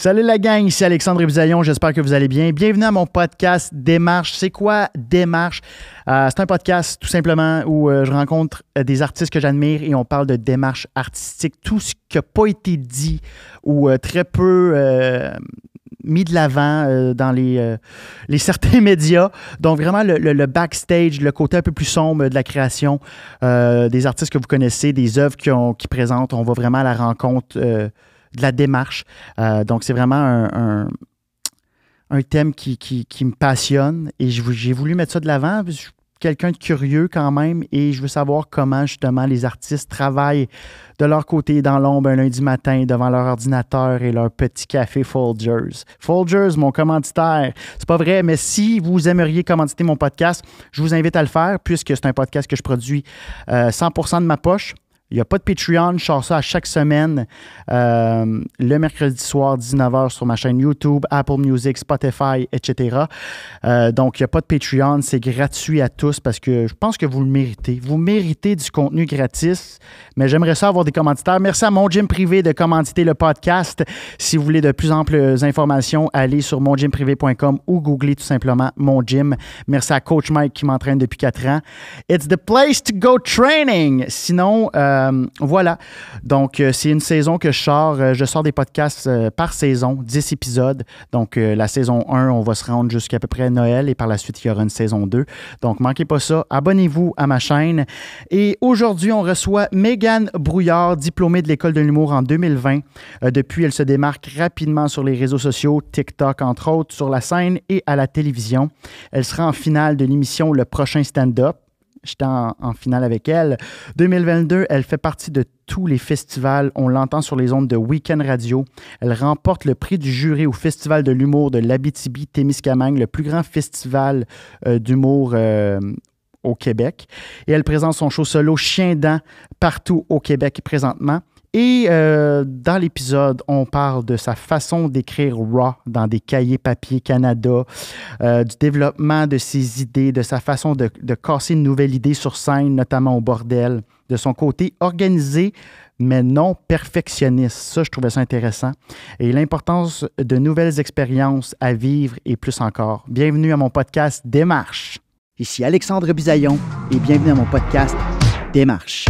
Salut la gang, ici Alexandre Bisaillon, j'espère que vous allez bien. Bienvenue à mon podcast Démarche. C'est quoi Démarche? C'est un podcast tout simplement où je rencontre des artistes que j'admire et on parle de démarche artistique. Tout ce qui n'a pas été dit ou très peu mis de l'avant dans les certains médias. Donc vraiment le backstage, le côté un peu plus sombre de la création, des artistes que vous connaissez, des œuvres qui présentent. On va vraiment à la rencontre de la démarche. Donc, c'est vraiment un thème qui me passionne et j'ai voulu mettre ça de l'avant. Je suis quelqu'un de curieux quand même et je veux savoir comment justement les artistes travaillent de leur côté dans l'ombre un lundi matin devant leur ordinateur et leur petit café Folgers. Folgers, mon commanditaire. C'est pas vrai, mais si vous aimeriez commanditer mon podcast, je vous invite à le faire puisque c'est un podcast que je produis 100% de ma poche. Il n'y a pas de Patreon, je sors ça à chaque semaine, le mercredi soir, 19h sur ma chaîne YouTube, Apple Music, Spotify, etc. Donc, il n'y a pas de Patreon, c'est gratuit à tous parce que je pense que vous le méritez. Vous méritez du contenu gratis, mais j'aimerais ça avoir des commanditaires. Merci à Mon Gym Privé de commanditer le podcast. Si vous voulez de plus amples informations, allez sur mongymprivé.com ou googlez tout simplement Mon Gym. Merci à Coach Mike qui m'entraîne depuis 4 ans. It's the place to go training! Sinon, voilà. Donc, c'est une saison que je sors des podcasts par saison, 10 épisodes. Donc, la saison 1, on va se rendre jusqu'à peu près Noël et par la suite, il y aura une saison 2. Donc, manquez pas ça. Abonnez-vous à ma chaîne. Et aujourd'hui, on reçoit Mégane Brouillard, diplômée de l'École de l'humour en 2020. Depuis, elle se démarque rapidement sur les réseaux sociaux, TikTok entre autres, sur la scène et à la télévision. Elle sera en finale de l'émission Le Prochain Stand-Up. J'étais en finale avec elle. 2022, elle fait partie de tous les festivals. On l'entend sur les ondes de Week-end Radio. Elle remporte le prix du jury au Festival de l'humour de l'Abitibi-Témiscamingue, le plus grand festival d'humour au Québec. Et elle présente son show solo Chien-Dent partout au Québec présentement. Et dans l'épisode, on parle de sa façon d'écrire raw dans des cahiers papier Canada, du développement de ses idées, de sa façon de casser une nouvelle idée sur scène, notamment au bordel, de son côté organisé, mais non perfectionniste. Ça, je trouvais ça intéressant. Et l'importance de nouvelles expériences à vivre et plus encore. Bienvenue à mon podcast Démarche. Ici Alexandre Bisaillon et bienvenue à mon podcast Démarche.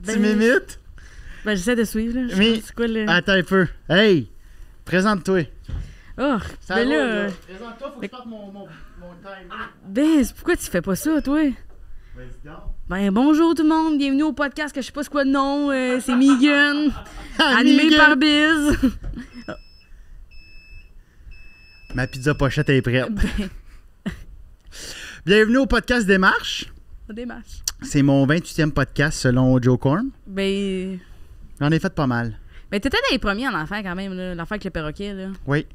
Tu m'imites? Ben, j'essaie de suivre, là. Mais, c'est quoi, le... attends un peu. Hey, présente-toi. Oh, Ça ben va, là... Présente-toi, faut que je parte mon timer. Ben, pourquoi tu fais pas ça, toi? Vas-y donc. Ben, bonjour tout le monde, bienvenue au podcast que je sais pas c'est quoi le nom, c'est Mégane, animé Mégane. par Biz. Ma pizza pochette est prête. Ben, Bienvenue au podcast Démarche. on démarche. C'est mon 28e podcast selon Joe Korn. Ben... J'en ai fait pas mal. Ben, t'étais dans les premiers en enfer quand même, là, l'enfer avec le perroquet, là. Oui.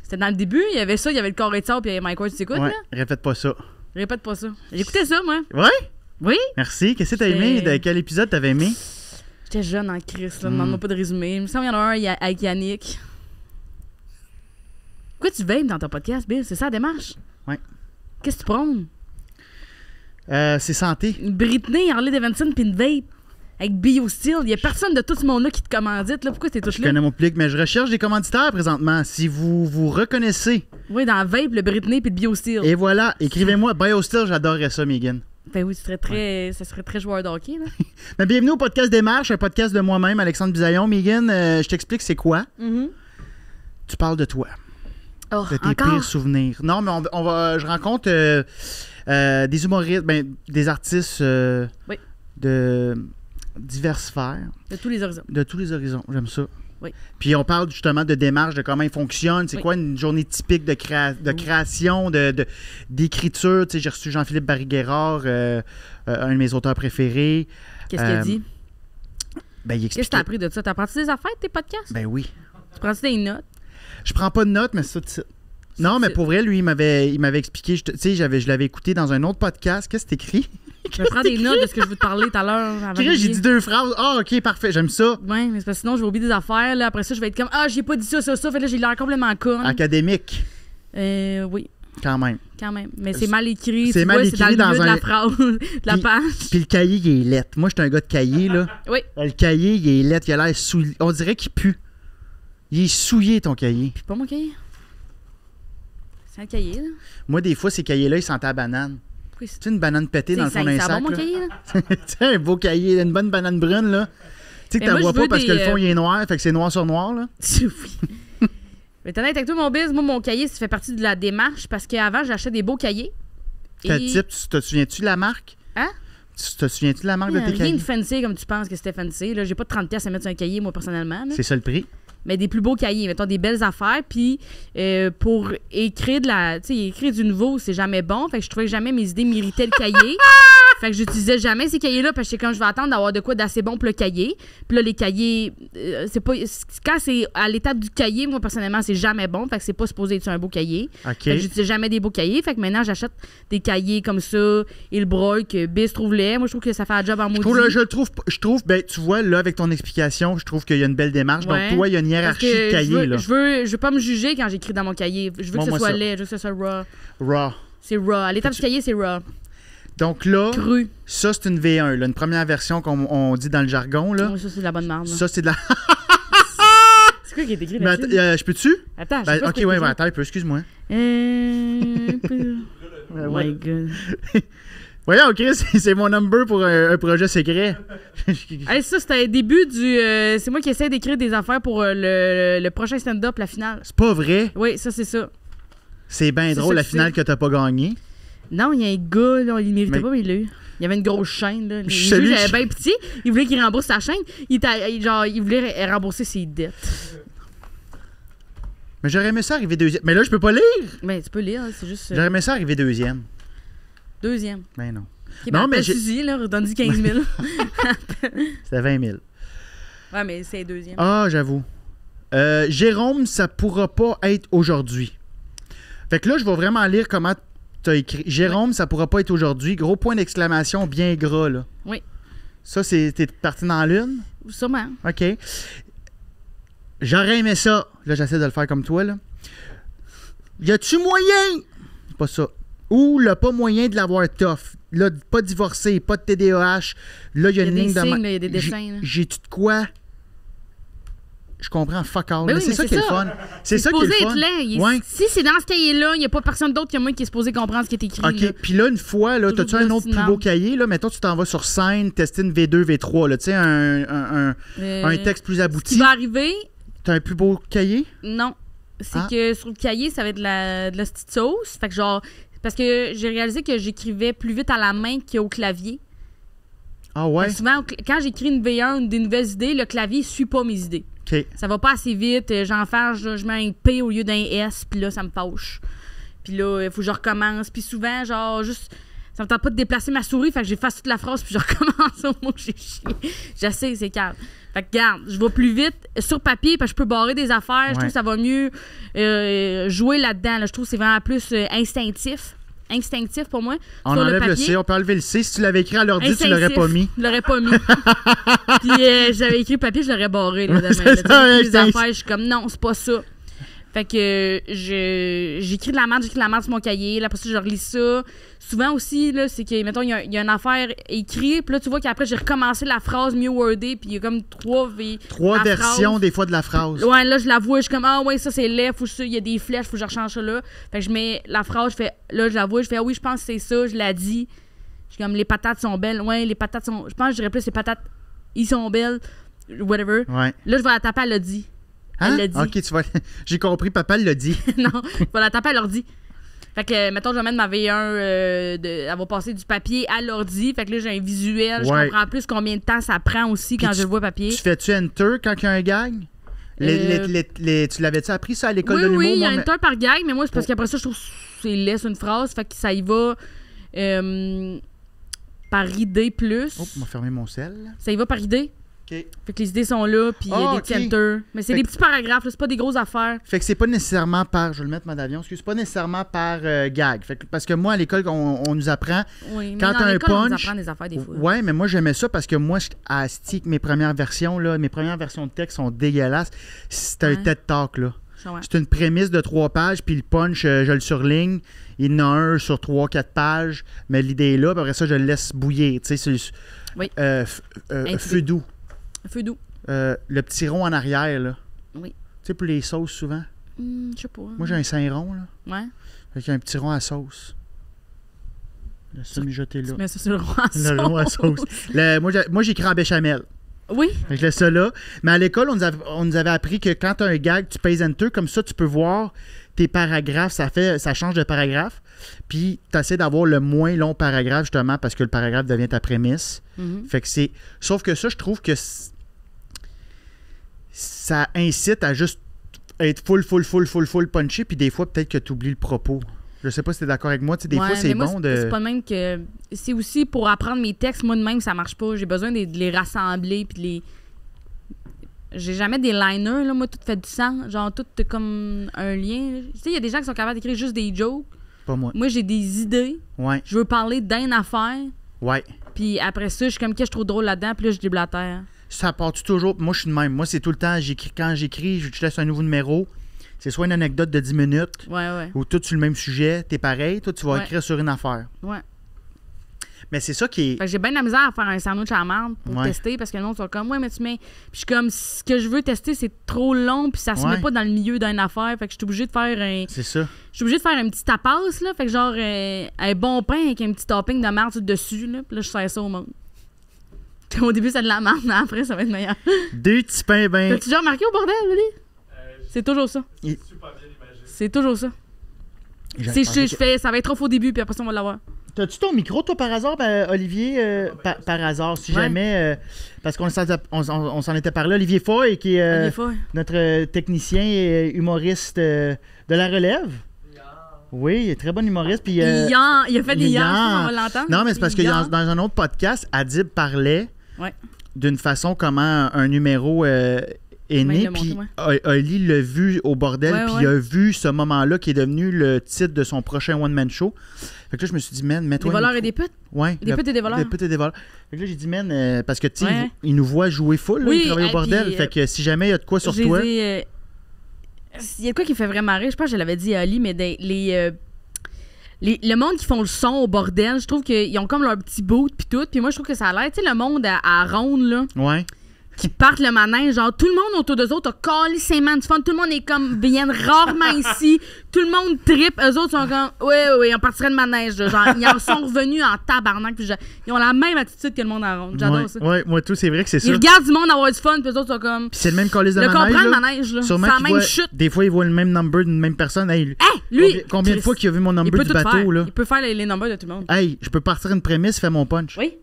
C'était dans le début, il y avait ça, il y avait le carré de sable, puis il y avait Mike Ward, tu t'écoutes, Ouais, là? répète pas ça. Répète pas ça. J'écoutais ça, moi. Ouais? Oui? Merci. Qu'est-ce que t'as aimé? De quel épisode t'avais aimé? J'étais jeune en Christ, là, demande-moi pas de résumé. Il me semble qu'il y en a un avec Yannick. Pourquoi tu vapes dans ton podcast, Bill? C'est ça la démarche? Ouais. Qu'est-ce que tu prônes? C'est santé. Britney, Harley Davidson, pis une vape. Avec BioSteel. Il y a personne de tout ce monde-là qui te commandite. Là. Pourquoi t'es tout Je là? connais mon public, mais je recherche des commanditaires présentement. Si vous vous reconnaissez. Oui, dans le vape, le Britney puis le BioSteel. Et voilà, écrivez-moi. BioSteel, j'adorerais ça, Mégane. Ben oui, ça serait très joueur de hockey, là. Mais bienvenue au podcast Démarche, un podcast de moi-même, Alexandre Bisaillon. Mégane, je t'explique c'est quoi. Mm-hmm. Tu parles de toi. Oh, De tes encore? pires souvenirs. Non, mais je rencontre des humoristes, des artistes Oui. de diverses sphères. De tous les horizons. De tous les horizons. J'aime ça. Oui. Puis on parle justement de démarche, de comment ils fonctionnent. C'est Oui. quoi une journée typique de création, d'écriture. Tu sais, j'ai reçu Jean-Philippe Barry-Guerrard, un de mes auteurs préférés. Qu'est-ce qu'il a dit? Ben, il Qu'est-ce que expliquait... t'as appris de ça? T'as appris des affaires de tes podcasts? Ben oui. Tu prends des notes? Je prends pas de notes, mais c'est ça de suite. Non, mais pour vrai, lui, il m'avait expliqué. Tu sais, je l'avais écouté dans un autre podcast. Qu'est-ce que c'est écrit? Je prends des notes de ce que je veux te parler tout à l'heure. J'ai dit 2 phrases. Ah, OK, parfait, j'aime ça. Ouais, mais c'est parce que sinon, je vais oublier des affaires. Là. Après ça, je vais être comme, j'ai pas dit ça. Fait que là, j'ai l'air complètement conne. Académique. Oui. Quand même. Mais c'est mal écrit. C'est mal écrit c'est dans le milieu dans de la phrase, de la page. Puis le cahier, il est lettre. Moi, je suis un gars de cahier, là. Oui. Le cahier, il est lettre. Il a l'air souillé. On dirait qu'il pue. Il est souillé, ton cahier. Puis pas mon cahier. C'est un cahier, là. Moi, des fois, ces cahiers-là, ils sentent la banane. Tu sais, une banane pétée dans le fond d'un sac. C'est bon, mon cahier, là? Tu sais, un beau cahier, une bonne banane brune, là. Tu sais que t'en vois pas parce que le fond, il est noir, fait que c'est noir sur noir, là. Oui. Mais t'en avec toi, mon biz, moi, mon cahier, ça fait partie de la démarche parce qu'avant, j'achetais des beaux cahiers. Type, tu te souviens-tu de la marque? Hein? Tu te souviens-tu de la marque de tes cahiers? Rien de fancy comme tu penses que c'était fancy. Là, j'ai pas de 30$ à mettre sur un cahier, moi, personnellement. Là. C'est ça le prix? Mais des plus beaux cahiers, mettons des belles affaires. Puis pour écrire écrire du nouveau, c'est jamais bon. Fait que je trouvais que jamais mes idées méritaient le cahier. Fait que j'utilisais jamais ces cahiers-là parce que c'est comme je vais attendre d'avoir de quoi d'assez bon pour le cahier. Puis là, les cahiers, c'est pas. Quand c'est à l'étape du cahier, moi, personnellement, c'est jamais bon. Fait que c'est pas supposé être un beau cahier. OK. Fait que j'utilise jamais des beaux cahiers. Fait que maintenant, j'achète des cahiers comme ça. Et le broil que Biz trouve-les. Moi, je trouve que ça fait un job en maudit. Je trouve, ben, tu vois, là, avec ton explication, je trouve qu'il y a une belle démarche. Ouais. Donc, toi, il y a une hiérarchie de cahiers, là. Je veux pas me juger quand j'écris dans mon cahier. Je veux que ce soit laid. Je veux que ce soit raw. Raw. C'est raw. À l'étape du cahier, c'est raw. Donc là, Cru. ça, c'est une V1, là, une première version qu'on dit dans le jargon. Là. Oui, ça, c'est de la bonne merde. Ça, c'est de la... C'est quoi qui est écrit Mais là-dessus? je peux-tu? Attends, je Ben, sais pas OK, ouais, attends un peu, excuse-moi. Oh my God. Voyons, Chris, c'est mon number pour un projet secret. Hey, ça, c'était un début du... c'est moi qui essaie d'écrire des affaires pour le prochain stand-up, la finale. C'est pas vrai? Oui, ça, c'est ça. C'est bien drôle, ça la que finale que t'as pas gagnée. Non, il y a un gars, là, il méritait pas, mais il l'a eu. Il y avait une grosse chaîne, là. J'avais bien pitié. Il voulait qu'il rembourse sa chaîne. Il voulait rembourser ses dettes. Mais j'aurais aimé ça arriver deuxième. Mais là, je peux pas lire! Mais tu peux lire, c'est juste... J'aurais aimé ça arriver deuxième. Deuxième. Ben non. Okay, non, mais Suzy, là, redonne-y 15 000. C'était 20 000. Ouais, mais c'est deuxième. Ah, j'avoue. Jérôme, ça pourra pas être aujourd'hui. Fait que là, je vais vraiment lire comment t'as écrit. Jérôme, ça pourra pas être aujourd'hui. Gros point d'exclamation bien gras, là. Oui. Ça, t'es parti dans l'une? Sûrement. OK. J'aurais aimé ça. Là, j'essaie de le faire comme toi, là. Y a-tu moyen? C'est pas ça. Ou le pas moyen de l'avoir tough. Là, pas divorcé, pas de TDAH. Là, il y a une ligne de... Il y a des dessins. J'ai-tu de quoi? Je comprends fuck all. Ben mais oui, c'est ça qui est le fun. C'est ça qui est le fun. Ouais. Si c'est dans ce cahier-là, il n'y a pas personne d'autre que moi qui est supposé comprendre ce qui est écrit. OK. Puis là, une fois, là, t'as-tu un autre plus beau cahier? Là, mettons, tu t'en vas sur scène, tester une V2, V3, là, tu sais, un texte plus abouti. Ce qui va arriver... T'as un plus beau cahier? Non. C'est que sur le cahier, ça va être de la petite sauce. Fait que genre... Parce que j'ai réalisé que j'écrivais plus vite à la main qu'au clavier. Ah ouais? Souvent, quand j'écris une V1 ou des nouvelles idées, le clavier ne suit pas mes idées. OK. Ça va pas assez vite. J'en fais, je mets un P au lieu d'un S, puis là, ça me fâche. Puis là, il faut que je recommence. Puis souvent, genre, juste... Ça me tente pas de déplacer ma souris, fait que j'efface toute la phrase, puis je recommence au mot que j'ai chié. J'essaie, c'est calme. Fait que, regarde, je vais plus vite sur papier, parce que je peux barrer des affaires. Je trouve que ça va mieux jouer là-dedans. Là. Je trouve que c'est vraiment plus instinctif. Instinctif pour moi. On sur enlève le C, on peut enlever le C. Si tu l'avais écrit à l'ordi, tu l'aurais pas mis. Je l'aurais pas mis. Puis j'avais écrit papier, je l'aurais barré. Là, demain, les affaires, je suis comme non, c'est pas ça. Fait que j'écris de la merde sur mon cahier. Là, après ça, je relis ça. Souvent aussi, là, c'est que, mettons, il y a une affaire écrite. Puis là, tu vois qu'après, j'ai recommencé la phrase mieux wordée. Puis il y a comme trois versions, des fois, de la phrase. Ouais, là, je la vois. Je suis comme, ah ouais, ça, c'est laid. Il y a des flèches, faut que je rechange ça là. Fait que je mets la phrase, je fais, là, je la vois. Je fais, ah oui, je pense que c'est ça. Je l'ai dit. Je suis comme, les patates sont belles. Ouais, les patates sont. Je pense que je dirais plus, les patates, ils sont belles. Whatever. Ouais. Là, je vais la taper, elle l'a dit. Elle l'a dit. OK, tu vois. J'ai compris, papa l'a dit. Non, je vais la taper à l'ordi. Fait que, mettons, je vais mettre ma V1, elle va passer du papier à l'ordi. Fait que là, j'ai un visuel. Je comprends plus combien de temps ça prend aussi quand je le vois papier. Tu fais-tu enter quand il y a un gag? Tu l'avais-tu appris ça à l'école de l'humour? Oui, il y a enter par gag, mais moi, c'est parce qu'après ça, je trouve que c'est laisse une phrase. Fait que ça y va par idée plus. Oh, on m'a fermé mon sel. Ça y va par idée? OK. Fait que les idées sont là, puis il y a des petits enters. Mais c'est des petits paragraphes, là, c'est pas des grosses affaires. Fait que c'est pas nécessairement par... Je vais le mettre, mode avion. C'est pas nécessairement par gag. Fait que, parce que moi, à l'école, on nous apprend... Oui, mais quand t'as un punch... on nous apprend des affaires des fois. Ouais, mais moi, j'aimais ça parce que moi, à stick, mes premières versions de texte sont dégueulasses. C'est un TED Talk, là. C'est une prémisse de 3 pages, puis le punch, je le surligne. Il y en a un sur 3-4 pages, mais l'idée est là, puis après ça, je le laisse bouillir. Tu sais, c'est... Oui. Feu doux. Feu doux. Le petit rond en arrière, là. Oui. Tu sais, pour les sauces, souvent. Je sais pas. Moi, j'ai un Saint-Rond, là. Ouais. Avec un petit rond à sauce. Laisse ça mijoter là. Tu mets ça sur le rond à sauce. Le rond à sauce. Moi, j'écris en béchamel. Oui. Fait que je laisse ça là. Mais à l'école, on nous avait appris que quand tu as un gag, tu pèses Enter. Comme ça, tu peux voir tes paragraphes. Ça change de paragraphe. Puis, tu essaies d'avoir le moins long paragraphe, justement, parce que le paragraphe devient ta prémisse. Fait que c'est... Sauf que ça, je trouve que ça incite à juste être full punchy. Puis des fois, peut-être que tu oublies le propos. Je sais pas si tu es d'accord avec moi. Tu sais, des fois, c'est bon de... C'est pas de même que... C'est aussi pour apprendre mes textes. Moi, de même, ça marche pas. J'ai besoin de les rassembler puis de les... J'ai jamais des liners, là. Moi, tout fait du sens. Genre, tout comme un lien. Tu sais, il y a des gens qui sont capables d'écrire juste des jokes. Pas moi. Moi, j'ai des idées. Ouais. Je veux parler d'une affaire. Ouais. Puis après ça, je suis comme, qu'est-ce que je trouve drôle là-dedans? Puis là, je déblatère. Ça part toujours... Moi, je suis de même. Moi, c'est tout le temps... Quand j'écris, je laisse un nouveau numéro. C'est soit une anecdote de 10 minutes, ou tout sur le même sujet, t'es pareil, toi tu vas écrire sur une affaire. Ouais. Mais c'est ça qui est... Fait que j'ai bien de la misère à faire un sandwich à la marde pour tester, parce que le monde sont comme, mais tu mets... Puis je suis comme, ce que je veux tester, c'est trop long, puis ça se met pas dans le milieu d'une affaire, fait que je suis obligée de faire un... C'est ça. Je suis obligée de faire un petit tapas, là, fait que genre, un bon pain avec un petit topping de marde dessus, là, puis là, je sers ça au monde. Au début, c'est de la marde, mais après, ça va être meilleur. 2 petits pains ben... T'as-tu déjà remarqué au bordel, Lily? C'est toujours ça. Super bien imagé. C'est toujours ça. Ça va être trop au début, puis après ça, on va l'avoir. T'as-tu ton micro, toi, par hasard, Olivier? Par hasard, si jamais... parce qu'on s'en était parlé, Olivier Foy, qui est notre technicien et humoriste de la relève. Oui, il est très bon humoriste. Puis, il a fait des yanns, on va l'entendre. Non, mais c'est parce que dans un autre podcast, Adib parlait d'une façon comment un numéro... est né, puis Oli l'a vu au bordel, puis il a vu ce moment-là qui est devenu le titre de son prochain one-man show. Fait que là, je me suis dit, man, mets-toi... Des voleurs et des putes? Ouais. Des putes et des voleurs. Des putes et des voleurs. Fait que là, j'ai dit, man, parce que, tu sais, il nous voit jouer full, là, il travaille au bordel. Fait que si jamais il y a de quoi sur toi... Il y a de quoi qui fait vraiment rire, je pense que je l'avais dit à Ali, mais le monde qui font le son au bordel, je trouve qu'ils ont comme leur petit boot puis tout, puis moi, je trouve que ça a l'air, tu sais, le monde à ronde, là. Ouais. Qui partent le manège, genre tout le monde autour d'eux autres a calissement du fun, tout le monde est comme, viennent rarement ici, tout le monde trippe, eux autres sont comme, oui, on partirait de manège, là. Genre, ils en sont revenus en tabarnak, puis ils ont la même attitude que le monde en ronde, j'adore ça. Ouais, moi tout, c'est vrai que c'est ça. Ils regardent du monde avoir du fun, puis eux autres sont comme... Puis c'est le même calice de manège, comprendre le manège, là, c'est la même chute. Des fois, ils voient le même number d'une même personne, hey, lui, combien de fois qu'il a vu mon number du bateau, là? Il peut faire les numbers de tout le monde. Hey, je peux partir une prémisse, faire mon punch. Oui.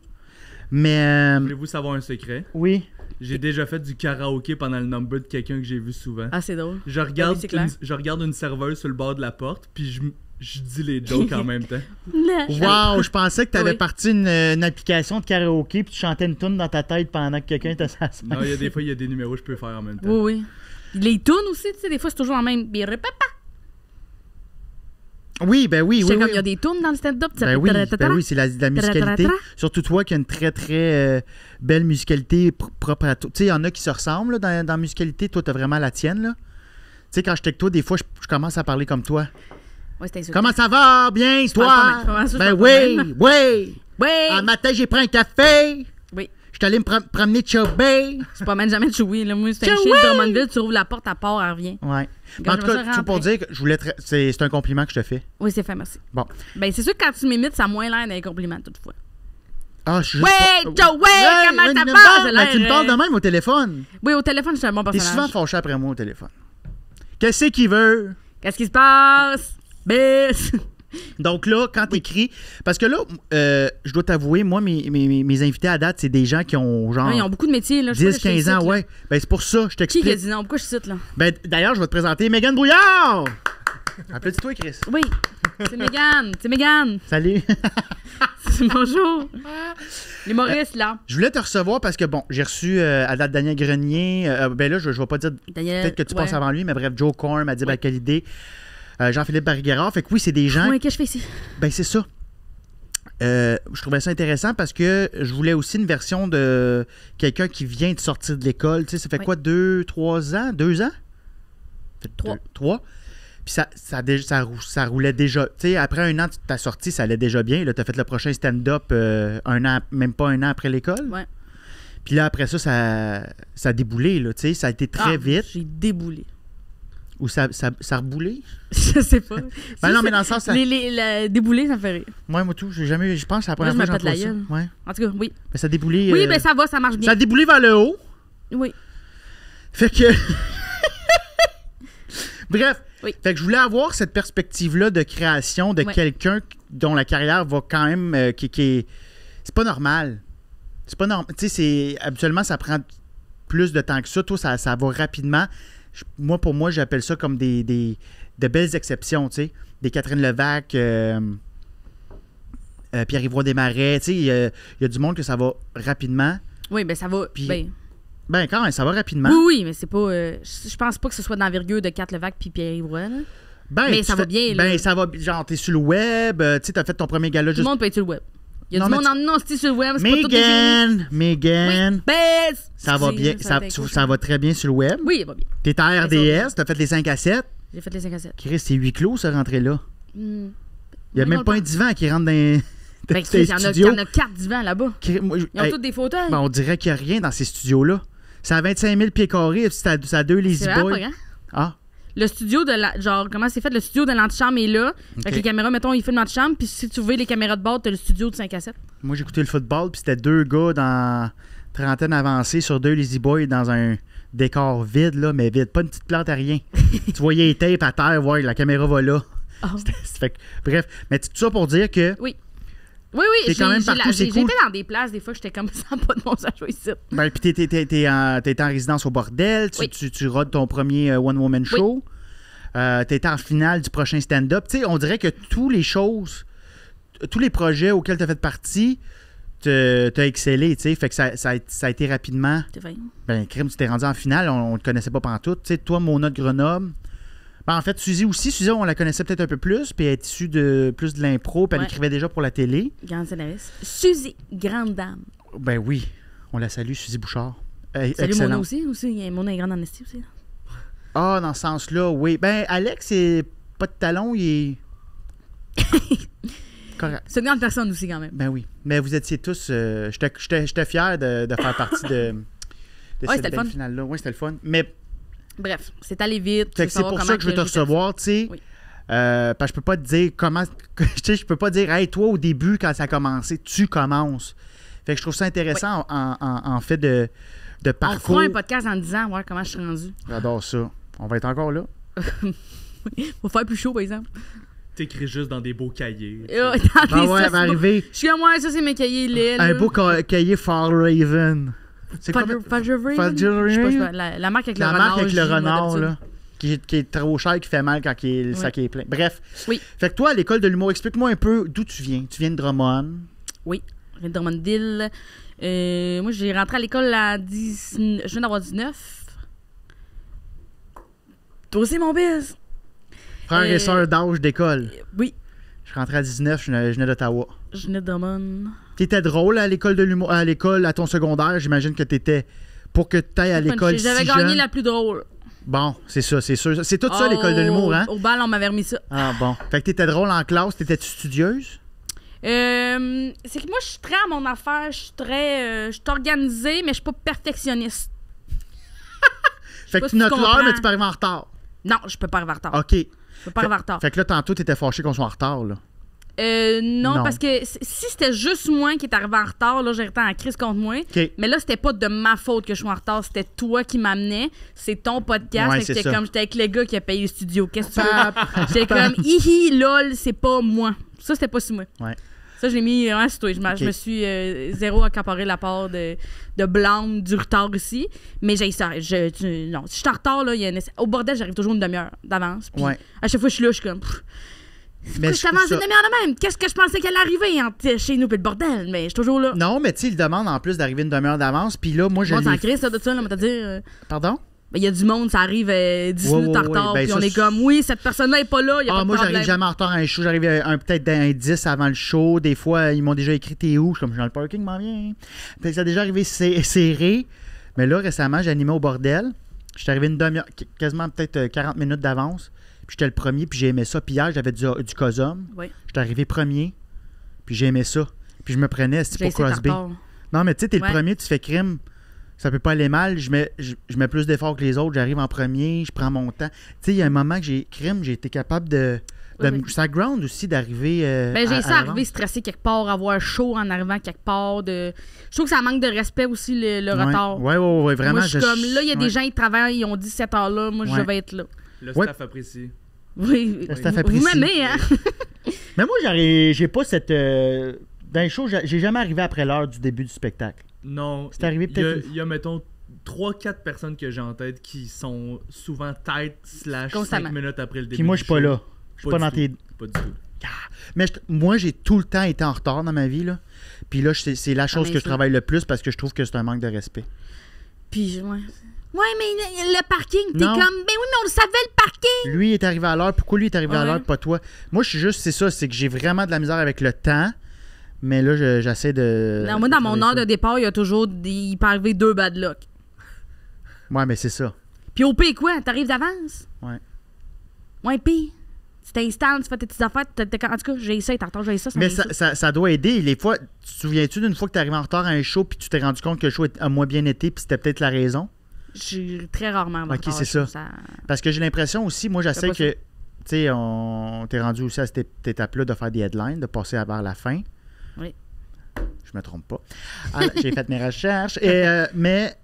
Mais... Voulez-vous savoir un secret? Oui. J'ai déjà fait du karaoké pendant le number de quelqu'un que j'ai vu souvent. Ah, c'est drôle. Je regarde une serveuse sur le bord de la porte, puis je dis les jokes en même temps. Wow, je pensais que tu avais parti une application de karaoké, puis tu chantais une tune dans ta tête pendant que quelqu'un était à sa Non, il y a des fois, il y a des numéros que je peux faire en même temps. Oui. Les tunes aussi, tu sais, des fois, c'est toujours en même... Oui, ben oui. Comme il y a des tunes dans le stand-up. Ben oui, c'est la musicalité. Surtout toi qui as une très, très belle musicalité propre à toi. Tu sais, il y en a qui se ressemblent là, dans la musicalité. Toi, t'as vraiment la tienne, là. Tu sais, quand je avec toi, des fois, je commence à parler comme toi. Ouais, c'est insultant. Comment ça va? Bien, toi? Ben oui. Un matin, j'ai pris un café. Oui. Je suis allé me promener de Chubby. Je promène jamais de Chewy. Moi, c'est un chien de Drummondville. Tu ouvres la porte, à part, elle revient. Ouais. En tout cas, tout pour dire que je voulais c'est un compliment que je te fais. Oui, c'est fait, merci. Bon. Ben, c'est sûr que quand tu m'imites, ça a moins l'air d'un compliment, toutefois. Ah, je suis juste Joey, comment ça va? Ben, tu me parles de même au téléphone. Oui, au téléphone, je suis un bon personnage. T'es souvent fâché après moi au téléphone. Qu'est-ce qu'il veut? Qu'est-ce qui se passe? Bis! Donc là, quand t'écris... Parce que là, je dois t'avouer, moi, mes invités à date, c'est des gens qui ont genre... Oui, ils ont beaucoup de métiers, là. 10-15 ans, ouais. Ben c'est pour ça, je t'explique. Qui a dit non? Pourquoi je cite, là? Ben d'ailleurs, je vais te présenter Mégane Brouillard! Applaudis-toi, Chris. Oui, c'est Mégane. C'est Mégane. Salut. Bonjour. L'humoriste, là. Je voulais te recevoir parce que, bon, j'ai reçu à date Daniel Grenier. Ben là, je vais pas dire Daniel, peut-être que tu ouais. passes avant lui, mais bref, Joe Korn, Adib Al-Khalidé, Jean-Philippe Bariguerard. Fait que oui, c'est des gens. Ouais, qu'est-ce que je fais ici? Ben, c'est ça. Je trouvais ça intéressant parce que je voulais aussi une version de quelqu'un qui vient de sortir de l'école. Tu sais, ça fait quoi, 2, 3 ans? 2 ans? Trois. 3. Puis ça roulait déjà. Tu sais, après un an de ta sortie, ça allait déjà bien. Là, tu as fait le prochain stand-up même pas un an après l'école. Ouais. Puis là, après ça, ça a déboulé. Là, tu sais, ça a été très vite. J'ai déboulé. Ou ça a reboulé? Je sais pas. Ben non, mais dans le sens... Ça... Les déboulés, ça me fait rire. Ouais, moi tout. J'ai jamais... Je pense que c'est la première Moi, fois je que me j'entends pète ça. la Ouais. En tout cas, oui. Ben, ça a déboulé... Oui, ben ça va, ça marche bien. Ça a déboulé vers le haut. Oui. Fait que... Bref. Oui. Fait que je voulais avoir cette perspective-là de création de quelqu'un dont la carrière va quand même... C'est pas normal. C'est pas normal. Tu sais, habituellement, ça prend plus de temps que ça. Toi, ça va rapidement. Pour moi, j'appelle ça comme de belles exceptions, tu sais. Des Catherine Levac, Pierre-Yvroy Desmarais, tu sais. Il y a du monde que ça va rapidement. Oui, ben ça va... Puis, ben quand même, ça va rapidement. Oui, mais c'est pas... je pense pas que ce soit d'envergure de Kat Levac puis Pierre-Yvroy, là. Ben, mais ça va bien, là. Ben, ça va... Genre, t'es sur le web, tu sais, t'as fait ton premier gala Tout le monde peut être sur le web. Il y a Non, du monde en non-style sur le web, c'est pas tout des génies. Megan, Oui, ben, ça va bien, ça va très bien sur le web. Oui, il va bien. T'es à RDS, t'as fait les 5 à 7. J'ai fait les 5 à 7. Chris, c'est 8 clos, ça, rentrer-là. Il y a même pas un divan qui rentre dans Ben, les il y studios. en a 4 divans là-bas. Ils ont tous des fauteuils. Ben, on dirait qu'il n'y a rien dans ces studios-là. C'est à 25 000 pieds carrés, puis c'est à 2 Lazy C'est Boys. vraiment pas grand. Ah, Le studio de la... Genre, comment c'est fait? Le studio de l'antichambre est là. Ok. Fait que les caméras, mettons, ils filment l'antichambre. Puis si tu veux les caméras de bord, t'as le studio de 5 à 7. moi, j'ai écouté le football, puis c'était 2 gars dans trentaine avancée sur 2 Lazy Boys dans un décor vide, là, mais vide. Pas une petite plante à rien. Tu voyais les tapes à terre, ouais, la caméra va là. Oh. Fait que, bref, mais tout ça pour dire que... Oui. Oui, oui. T'es quand même partout, c'est J'ai cool. été dans des places, des fois, j'étais comme ça, pas de bon ça jouer ici. Ben, puis t'es en résidence au bordel, Oui. tu rodes ton premier one-woman show, t'es en finale du prochain stand-up. Tu sais, on dirait que tous les projets auxquels t'as fait partie, t'as excellé, tu sais. Fait que ça a été rapidement... C'est vrai. Ben, crime, tu t'es rendu en finale, on te connaissait pas pantoute. Tu sais, toi, Mona de Grenoble... Ben, en fait, Suzy aussi. Suzy, on la connaissait peut-être un peu plus, puis elle est issue de plus de l'impro, puis elle Ouais. écrivait déjà pour la télé. Grande scénariste. Suzy, grande dame. Ben oui, on la salue, Suzy Bouchard. Salut Excellente. Mona aussi. Mona est grande en esti aussi. Ah, dans ce sens-là, oui. Ben, Alex, c'est pas de talon, il est... Correct. C'est une grande personne aussi, quand même. Ben oui. Mais vous étiez tous... J'étais fier de faire partie de Ouais, cette c'était le belle fun. finale-là. Oui, c'était le fun. Mais Bref, c'est allé vite. fait que c'est pour ça que je veux te recevoir, tu sais. Oui. Parce que je peux pas te dire comment... Tu sais, je peux pas dire, hey, toi, au début, quand ça a commencé, tu commences. Fait que je trouve ça intéressant en fait de On parcours. fera un podcast en 10 ans, voir comment je suis rendue. J'adore ça. On va être encore là. Faut faire plus chaud, par exemple. T'écris juste dans des beaux cahiers. Dans Ah des ouais, sauces, elle va arriver. je suis comme, ouais, ça, c'est mes cahiers lait. Un beau cahier Fall Raven. C'est quoi? Fagerville. Fagerville. Je sais pas, la marque avec le La renard. marque avec le je dis, moi, renard, d'habitude. là. Qui est trop cher, qui fait mal quand le sac est plein. Bref. Oui. Fait que toi, à l'école de l'humour, explique-moi un peu d'où tu viens. Tu viens de Drummond. Oui, je viens de Drummondville. Moi, j'ai rentré à l'école à 10... Je viens d'avoir 19. Toi aussi, mon biz. Frère et sœur d'âge d'école. Oui, Je suis rentré à 19, je venais d'Ottawa. je venais de Drummond. T'étais drôle à l'école de l'humour, à l'école, à ton secondaire. J'imagine que t'étais... Pour que tu ailles à l'école si J'avais jeune. gagné la plus drôle. Bon, c'est ça, c'est sûr. C'est tout ça, l'école de l'humour, hein? Au bal, on m'avait remis ça. Ah bon. Fait que t'étais drôle en classe, t'étais-tu studieuse? C'est que moi, je suis très à mon affaire. Je suis très... je suis organisée, mais je suis pas perfectionniste. Fait pas que si tu notes tu l'heure, comprends. mais tu peux arriver en retard. Non, je peux pas arriver en retard. OK. Je peux pas arriver en retard. Fait que là, tantôt, t'étais fâché qu'on soit en retard, là. Non, Non. parce que si c'était juste moi qui est arrivé en retard, là, j'aurais été en crise contre moi. OK. Mais là, c'était pas de ma faute que je suis en retard, c'était toi qui m'amenais. C'est ton podcast. Ouais, Fait que c'est j'étais ça. comme, j'étais avec le gars qui a payé le studio. Qu'est-ce que tu veux? J'étais comme, hihi, lol, c'est pas moi. Ça, c'était pas si moi. Ouais. Ça, je l'ai mis sur toi. Je me suis zéro accaparé la part de blâme du retard ici. Mais j'ai ça. Non, si je suis en retard, là, au bordel, j'arrive toujours une demi-heure d'avance. Puis à chaque fois que je suis là, je suis comme... Mais je t'avance une demi-heure de même. Qu'est-ce que je pensais qu'elle arrivait entre chez nous et le bordel? Mais je suis toujours là. Non, mais tu sais, il demande en plus d'arriver une demi-heure d'avance. Puis là, moi, je l'ai... crée ça de ça, là, on va te dire... Pardon? Il y a du monde, ça arrive 10 minutes en retard, puis on est comme, oui, cette personne-là n'est pas là, il y a pas de moi, problème. J'arrive jamais en retard à un show, j'arrive peut-être un 10 avant le show. Des fois, ils m'ont déjà écrit, t'es où? Je suis comme, dans le parking, m'en viens. Puis ça a déjà arrivé serré. Mais là, récemment, j'animais au bordel. J'étais arrivé une demi-heure, quasiment peut-être 40 minutes d'avance. Puis j'étais le premier, puis j'ai aimé ça. Puis hier, j'avais du Cosum. Oui. J'étais arrivé premier, puis j'ai aimé ça. Puis je me prenais, c'était pour Crosby. Non, mais tu sais, t'es le premier, tu fais crime. Ça peut pas aller mal. Je mets plus d'efforts que les autres. J'arrive en premier, je prends mon temps. Tu sais, il y a un moment que j'ai été capable de ça ground aussi d'arriver. J'ai essayé d'arriver stressé quelque part, avoir chaud en arrivant quelque part. Je trouve que ça manque de respect aussi le retard. Oui, vraiment. Moi, je suis comme là, il y a des gens qui travaillent, ils ont dit cette heure-là. Moi, je vais être là. Le staff apprécie. Oui, le staff apprécie. Vous m'aimez, hein? Mais moi, j'ai pas cette. Dans les shows, j'ai jamais arrivé après l'heure du début du spectacle. Non. C'est arrivé peut-être. Il y a, mettons, 3-4 personnes que j'ai en tête qui sont souvent tête / 5 minutes après le début. Puis moi, je suis pas là. Je suis pas dans tes. Pas du tout. Mais moi, j'ai tout le temps été en retard dans ma vie, là. Puis là, c'est la chose que je travaille le plus parce que je trouve que c'est un manque de respect. Puis, ouais, mais le parking, t'es comme, ben oui, mais on le savait, le parking! Lui est arrivé à l'heure. Pourquoi lui est arrivé à l'heure, pas toi? Moi, je suis juste, c'est que j'ai vraiment de la misère avec le temps. Mais là, j'essaie de... Non, moi, dans mon heure de départ, il y a toujours... Il peut arriver 2 bad luck. Ouais, mais c'est ça. Puis au pire, quoi? T'arrives d'avance? Ouais. Ouais, pis... Tu t'installes, tu fais tes petites affaires. En tout cas, j'ai ça, t'es en retard, j'ai ça. Mais ça doit aider. Les fois, tu te souviens-tu d'une fois que t'es arrivé en retard à un show puis tu t'es rendu compte que le show a moins bien été puis c'était peut-être la raison? J'ai très rarement OK, c'est ça. Parce que j'ai l'impression aussi, moi, j'essaie que... Tu sais, t'es rendu aussi à cette étape-là de faire des headlines, de passer vers la fin. Oui. Je me trompe pas. Alors, j'ai fait mes recherches. Mais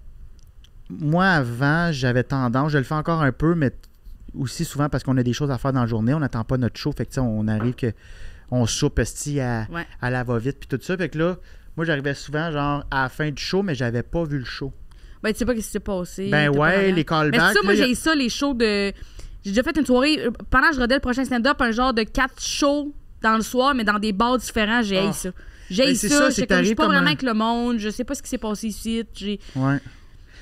moi, avant, j'avais tendance, je le fais encore un peu, mais aussi souvent parce qu'on a des choses à faire dans la journée. On n'attend pas notre show. Fait que on arrive on soupe à la va-vite puis tout ça. Fait que là, moi, j'arrivais souvent genre à la fin du show, mais j'avais pas vu le show. Ben, tu sais pas ce qui s'est passé. Ben ouais, les callbacks. Mais ça, moi, j'ai ça, les shows de... J'ai déjà fait une soirée, pendant que je rodais le prochain stand-up, un genre de 4 shows dans le soir, mais dans des bars différents, j'ai haï ça. J'ai haï ça, je suis pas vraiment avec le monde, je sais pas ce qui s'est passé ici. Ouais.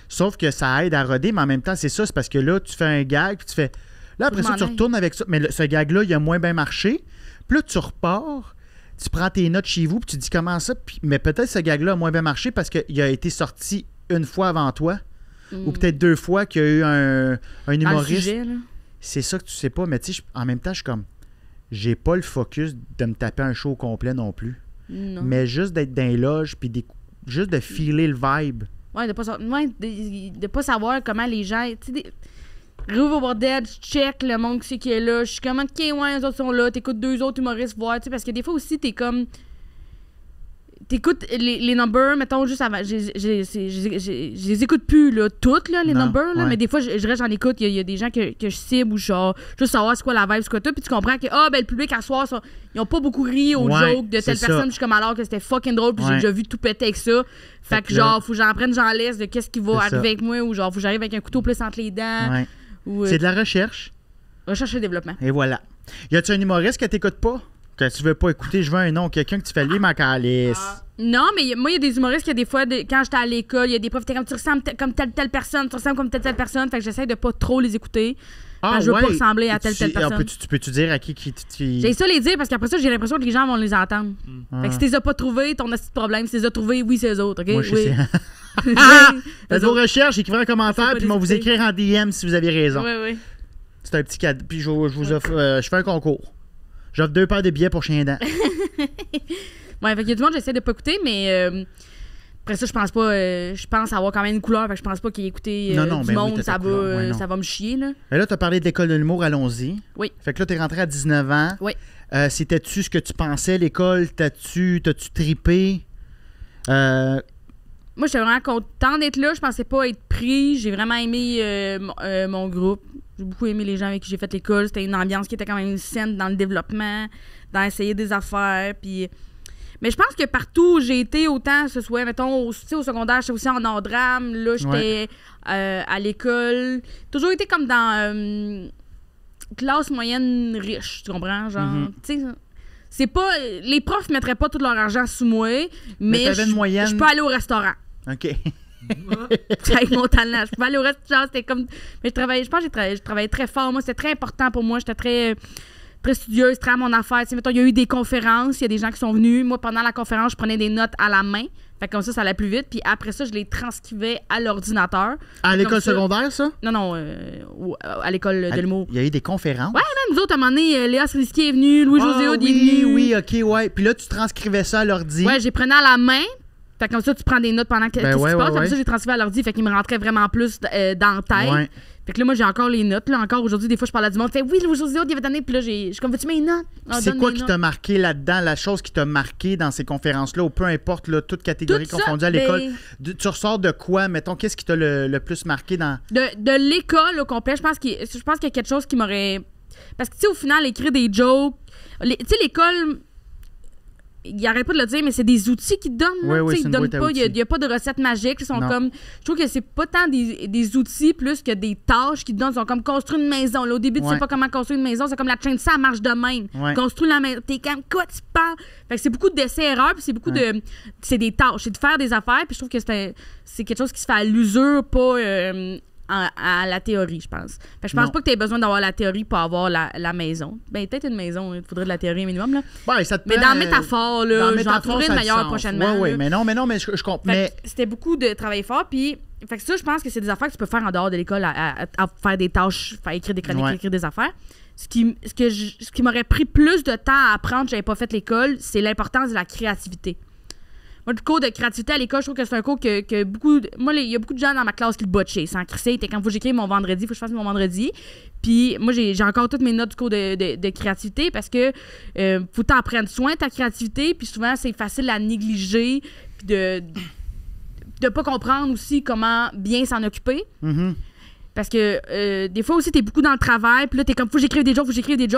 Sauf que ça aide à roder, mais en même temps, c'est ça, c'est parce que là, tu fais un gag, puis tu fais... Là, après ça, tu retournes avec ça. Mais ce gag-là, il a moins bien marché. Puis là, tu repars, tu prends tes notes chez vous, puis tu dis comment ça. Mais peut-être ce gag-là a moins bien marché parce qu'il a été sorti une fois avant toi, ou peut-être 2 fois qu'il y a eu un humoriste. Sujet, là. C'est ça que tu sais pas, mais tu sais, en même temps, je suis comme... J'ai pas le focus de me taper un show complet non plus. Non. Mais juste d'être dans les loges, puis juste de filer le vibe. Ouais, de pas savoir comment les gens... Tu sais, j'ouvre au bordel, je check le monde qui est là, je suis comme, OK, ouais, les autres sont là, t'écoutes 2 autres humoristes voir, tu sais, parce que des fois aussi, t'es comme... T'écoutes les numbers, mettons, juste avant. Je les écoute plus, là, toutes, là, les numbers, là, mais des fois, je reste, j'en écoute. Il y a des gens que je cible ou genre, juste savoir c'est quoi la vibe, c'est quoi tout. Puis tu comprends que, le public, à soir, ils ont pas beaucoup ri aux jokes de telle personne. Je suis comme, alors que c'était fucking drôle, puis j'ai déjà vu tout péter avec ça. Fait que, genre, faut que j'en prenne, j'en laisse de qu'est-ce qui va arriver avec moi, ou genre, faut que j'arrive avec un couteau plus entre les dents. Ouais. C'est de la recherche. Recherche et développement. Et voilà. Y a-tu un humoriste que t'écoutes pas? Que tu veux pas écouter, je veux un nom. Quelqu'un que tu fais lui, ma calice. Non, mais moi, il y a des humoristes qui, des fois, quand j'étais à l'école, il y a des profs qui étaient comme, tu ressembles comme telle personne, tu ressembles comme telle personne. Fait que j'essaie de pas trop les écouter. Je veux pas ressembler à telle personne. Peux-tu dire à qui J'ai ça les dire parce qu'après ça, j'ai l'impression que les gens vont les entendre. Fait que si tu les as pas trouvés, ton petit problème. Si tu les as trouvés, oui, c'est eux autres. OK? Moi, je sais. Faites vos recherches, écrivez un commentaire, puis ils vont vous écrire en DM si vous avez raison. Oui. C'est un petit cadeau. Puis je vous offre. Je fais un concours. J'offre 2 paires de billets pour Chien dent. Ouais, fait qu'il y a du monde que j'essaie de pas écouter, mais après ça, je pense pas. Je pense avoir quand même une couleur, fait que je pense pas qu'il ait écouté du monde, ça va me chier, là. Mais là, t'as parlé de l'école de l'humour, allons-y. Oui. Fait que là, t'es rentré à 19 ans. Oui. C'était-tu ce que tu pensais, l'école? T'as-tu trippé? Moi, j'étais vraiment contente d'être là. Je pensais pas être pris. J'ai vraiment aimé mon groupe. J'ai beaucoup aimé les gens avec qui j'ai fait l'école. C'était une ambiance qui était quand même saine dans le développement, dans essayer des affaires. Puis Mais je pense que partout où j'ai été, autant que ce soit, mettons, au secondaire, j'étais aussi en art-drame. Là, j'étais à l'école. Toujours été comme dans classe moyenne riche, tu comprends? Genre, tu sais, c'est pas... Les profs mettraient pas tout leur argent sous moi, mais je peux aller au restaurant. OK. Avec mon talent. Je pouvais aller au restaurant, c'était comme... Mais je pense que je travaillais très fort. Moi, c'était très important pour moi. J'étais très studieuse, très à mon affaire. Tu sais, mettons, il y a eu des conférences, il y a des gens qui sont venus. Moi, pendant la conférence, je prenais des notes à la main. Fait que comme ça allait plus vite. Puis après ça, je les transcrivais à l'ordinateur. À l'école secondaire, ça? Non, à l'école de l'humour. Il y a eu des conférences? Ouais, même nous autres, à un moment donné, Léa Srisky est venue, Louis-José Aude est venu. Oui, OK, ouais. Puis là, tu transcrivais ça à l'ordi. Ouais, j'ai prenais à la main. Fait que comme ça, tu prends des notes pendant qu'est-ce qui se passe. Après ça, j'ai transcrivé à l'ordi. Fait qu'il me rentrait vraiment plus dans la tête. Ouais. Fait que là, moi, j'ai encore les notes. Là, encore aujourd'hui, des fois, je parle à du monde. Fait oui, Louis-José Aude, il y avait donné. Puis là, je suis comme, veux-tu mes notes? C'est quoi qui t'a marqué là-dedans? La chose qui t'a marqué dans ces conférences-là, ou peu importe, là, toute catégorie confondue à l'école. Tu ressors de quoi? Mettons, qu'est-ce qui t'a le plus marqué dans... De l'école au complet, je pense qu'il y a quelque chose qui m'aurait... Parce que, tu sais, au final, écrire des jokes... Tu sais, l'école... Il arrête pas de le dire, mais c'est des outils qu'ils te donnent. Oui, ils donnent pas. Il n'y a pas de recettes magiques. Ils sont comme. Je trouve que c'est pas tant des outils plus que des tâches qu'ils te donnent. Ils sont comme construire une maison. Là, au début, tu sais pas comment construire une maison. C'est comme la chaîne, ça marche de même. Construire la maison. T'es comme quoi tu parles? Fait que c'est beaucoup d'essais-erreurs, puis c'est beaucoup de. C'est des tâches. C'est de faire des affaires, puis je trouve que c'est quelque chose qui se fait à l'usure, pas. À la théorie, je pense. Fait que je pense pas que tu aies besoin d'avoir la théorie pour avoir la maison. Ben, peut-être une maison, il faudrait de la théorie minimum, là. Ouais, ça te mais dans la métaphore, là, j'en trouverai une meilleure prochainement. Oui, mais non, mais je comprends. Mais... C'était beaucoup de travailler fort, puis... Fait que ça, je pense que c'est des affaires que tu peux faire en dehors de l'école, à faire des tâches, faire écrire des chroniques, écrire des affaires. Ce qui m'aurait pris plus de temps à apprendre, j'avais pas fait l'école, c'est l'importance de la créativité. Moi, le cours de créativité à l'école, je trouve que c'est un cours que beaucoup... Moi, il y a beaucoup de gens dans ma classe qui le botchaient. Sans crisser, c'était quand faut que j'écrive mon vendredi, faut que je fasse mon vendredi. Puis moi, j'ai encore toutes mes notes du cours de créativité parce que faut t'en prendre soin, ta créativité. Puis souvent, c'est facile à négliger. Puis de pas comprendre aussi comment bien s'en occuper. Parce que des fois aussi, t'es beaucoup dans le travail. Puis là, t'es comme, faut que j'écrive des jokes.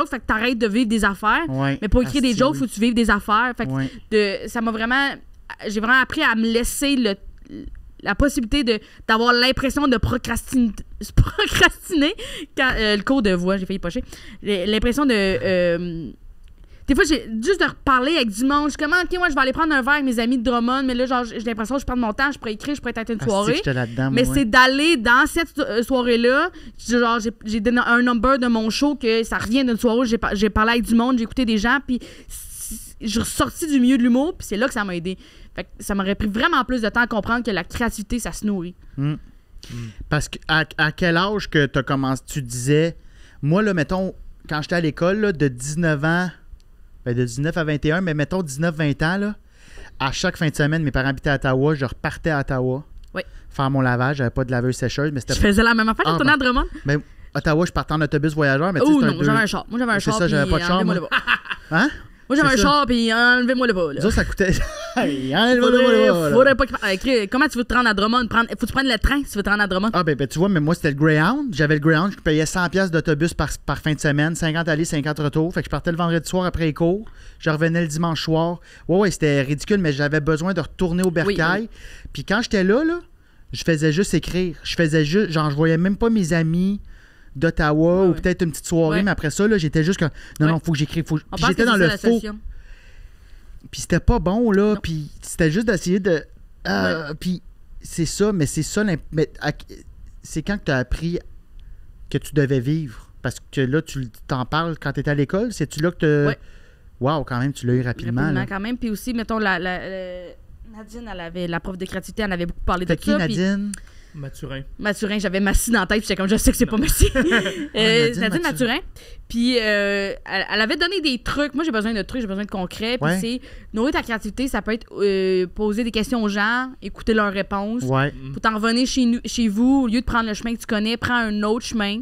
Fait que t'arrêtes de vivre des affaires. Mais pour écrire des jokes, faut que tu vives des affaires. Fait que ça m'a vraiment... J'ai vraiment appris à me laisser la possibilité d'avoir l'impression de procrastiner quand le cours de voix, j'ai failli pocher. L'impression de... des fois, j'ai juste de reparler avec du monde. Je suis comme, OK, moi, je vais aller prendre un verre avec mes amis de Drummond, mais là, genre, j'ai l'impression que je prends mon temps, je pourrais écrire, je pourrais être une soirée. Mais c'est d'aller dans cette soirée-là. Genre, j'ai donné un number de mon show que ça revient d'une soirée où j'ai parlé avec du monde, j'ai écouté des gens, puis je suis ressortie du milieu de l'humour, puis c'est là que ça m'a aidé. Fait que ça m'aurait pris vraiment plus de temps à comprendre que la créativité, ça se nourrit. Parce que à quel âge que tu as commencé, tu disais, moi, là, mettons, quand j'étais à l'école, là, de 19 ans, de 19 à 21, mais mettons 19-20 ans, là, à chaque fin de semaine, mes parents habitaient à Ottawa, je repartais à Ottawa faire mon lavage. J'avais pas de laveuse sécheuse, mais c'était... Je faisais la même affaire, je tournais à Drummond. Ben, Ottawa, je partais en autobus voyageur, mais non, j'avais un char. Moi, j'avais un char, ça, j'avais pas de char, moi. Hein? Moi, j'avais un char, puis enlevez-moi le bas, là. Ça coûtait... Faudrait pas... Comment tu veux te rendre à Drummond? Faut que tu prennes le train si tu veux te rendre à Drummond? Ah, ben tu vois, mais moi, c'était le Greyhound. J'avais le Greyhound, je payais 100$ d'autobus par fin de semaine, 50 allées, 50 retours. Fait que je partais le vendredi soir après les cours. Je revenais le dimanche soir. Ouais, c'était ridicule, mais j'avais besoin de retourner au bercail. Puis quand j'étais là, je faisais juste écrire. Genre, je voyais même pas mes amis d'Ottawa ou peut-être une petite soirée, mais après ça, là, j'étais juste comme non, faut que j'écrive. J'étais dans le faux. Puis c'était pas bon, là. Puis c'était juste d'essayer de. Puis c'est ça, mais c'est ça. C'est quand que tu as appris que tu devais vivre. Parce que là, tu t'en parles quand tu étais à l'école. C'est-tu là que tu. Wow, quand même, tu l'as eu rapidement. Là. Quand même. Puis aussi, mettons, Nadine, elle avait, la prof de créativité, elle avait beaucoup parlé de ça. Qui, Nadine? Mathurin, j'avais Massy dans la tête, puis j'étais comme, je sais que c'est pas Massy. Nadine Mathurin. Puis elle avait donné des trucs. Moi, j'ai besoin de trucs, j'ai besoin de concret. Puis c'est nourrir ta créativité, ça peut être poser des questions aux gens, écouter leurs réponses. Pour t'en revenir chez vous, au lieu de prendre le chemin que tu connais, prends un autre chemin.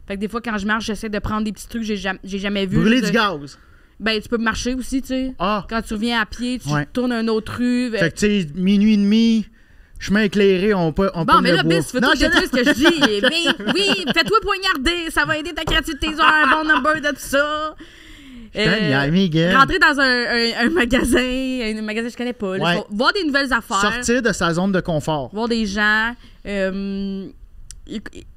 Fait que des fois, quand je marche, j'essaie de prendre des petits trucs que j'ai jamais vus. Brûler du gaz. Ben, tu peux marcher aussi, tu sais. Quand tu reviens à pied, tu tournes une autre rue. Fait que, tu sais, minuit et demi, chemin éclairé, on peut bon, mais là, Bis, fais-toi ce que je dis. Oui, fais-toi poignarder, ça va aider ta créativité. Un bon number de tout ça. Rentrer dans un magasin que je connais pas. Là, voir des nouvelles affaires. Sortir de sa zone de confort. Voir des gens.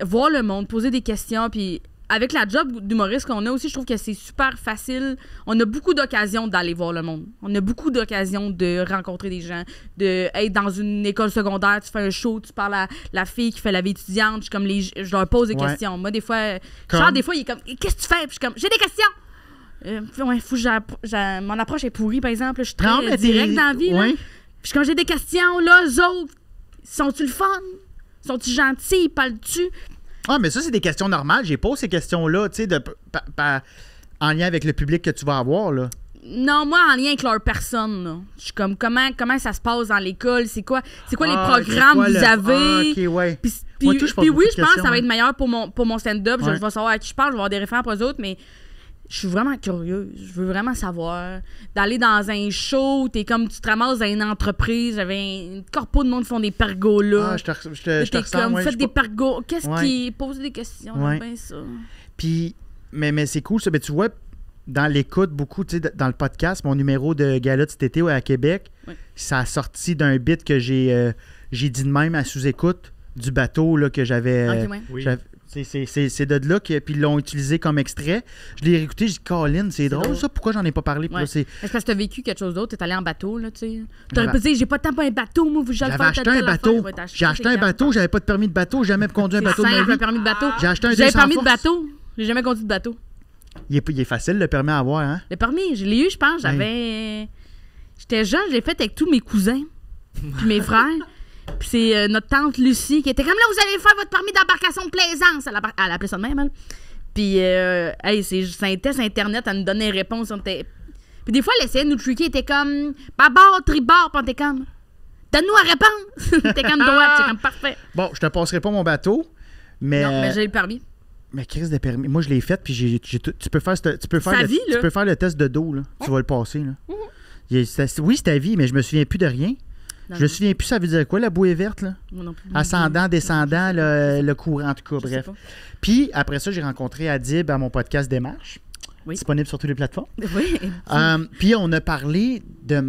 Voir le monde, poser des questions, puis avec la job d'humoriste qu'on a aussi, je trouve que c'est super facile. On a beaucoup d'occasions d'aller voir le monde. On a beaucoup d'occasions de rencontrer des gens, d'être dans une école secondaire, tu fais un show, tu parles à la fille qui fait la vie étudiante, je leur pose des questions. Moi, des fois, des fois, il est comme « Qu'est-ce que tu fais? » Puis je suis comme « J'ai des questions! » Faut que mon approche est pourrie, par exemple. Je suis très direct dans la vie. Là. Puis comme j'ai des questions, là, eux autres, sont-tu le fun? Sont-ils gentils? Ils parlent-tu? Ah, mais ça, c'est des questions normales. J'ai posé ces questions-là, tu sais, en lien avec le public que tu vas avoir, là. Non, moi, en lien avec leur personne, là. Je suis comme, comment ça se passe dans l'école? C'est quoi les programmes que vous avez? OK, ouais. Puis oui, je pense que ça va être meilleur pour mon stand-up. Je vais savoir à qui je parle, je vais avoir des référents pour eux autres, mais je suis vraiment curieuse. Je veux vraiment savoir. D'aller dans un show, tu te ramasses dans une entreprise, j'avais une corpo de monde qui font des pergolas. Ah, je te ressens. Comme, faites des pergolas. Qu'est-ce qui... Posez des questions, bien ça. Puis, mais c'est cool, ça. Mais tu vois, dans l'écoute, beaucoup, tu sais, dans le podcast, mon numéro de gala de cet été à Québec, ça a sorti d'un bit que j'ai dit de même à sous-écoute du bateau là, que j'avais... C'est de là puis ils l'ont utilisé comme extrait. Je l'ai réécouté, j'ai dit Colin, c'est drôle ça, pourquoi j'en ai pas parlé? Est-ce parce que t'as vécu quelque chose d'autre? T'es allé en bateau, là, tu sais. T'aurais pu dire, j'ai pas de temps pour un bateau, moi, j'avais acheté un bateau. J'ai acheté un bateau, j'avais pas de permis de bateau, j'ai jamais conduit un bateau de ma vie. Permis de bateau. J'ai acheté un J'avais permis de bateau, j'ai jamais conduit de bateau. Il est facile le permis à avoir, hein? Le permis, je l'ai eu, je pense, j'étais jeune, je l'ai fait avec tous mes cousins, puis mes frères. Puis c'est notre tante Lucie qui était comme là, vous allez faire votre permis d'embarcation de plaisance. Elle appelait ça de même, elle. Puis, c'est un test Internet, elle nous donnait des réponses. Puis des fois, elle essayait de nous tricker, elle était comme bâbord, tribord, puis on était comme donne-nous la réponse. T'es comme droite, c'est comme parfait. Bon, je te passerai pas mon bateau, mais. Non, mais j'ai le permis. Mais crise de permis. Moi, je l'ai fait, puis tu peux faire le test de dos, là. Tu vas le passer, là. Oui, c'est ta vie, mais je me souviens plus de rien. Je me souviens plus, ça veut dire quoi, la bouée verte, là? Moi non plus. Ascendant, descendant, le courant, en tout cas, bref. Puis, après ça, j'ai rencontré Adib à mon podcast Démarche. Oui. Disponible sur toutes les plateformes. Oui. Puis, on a parlé de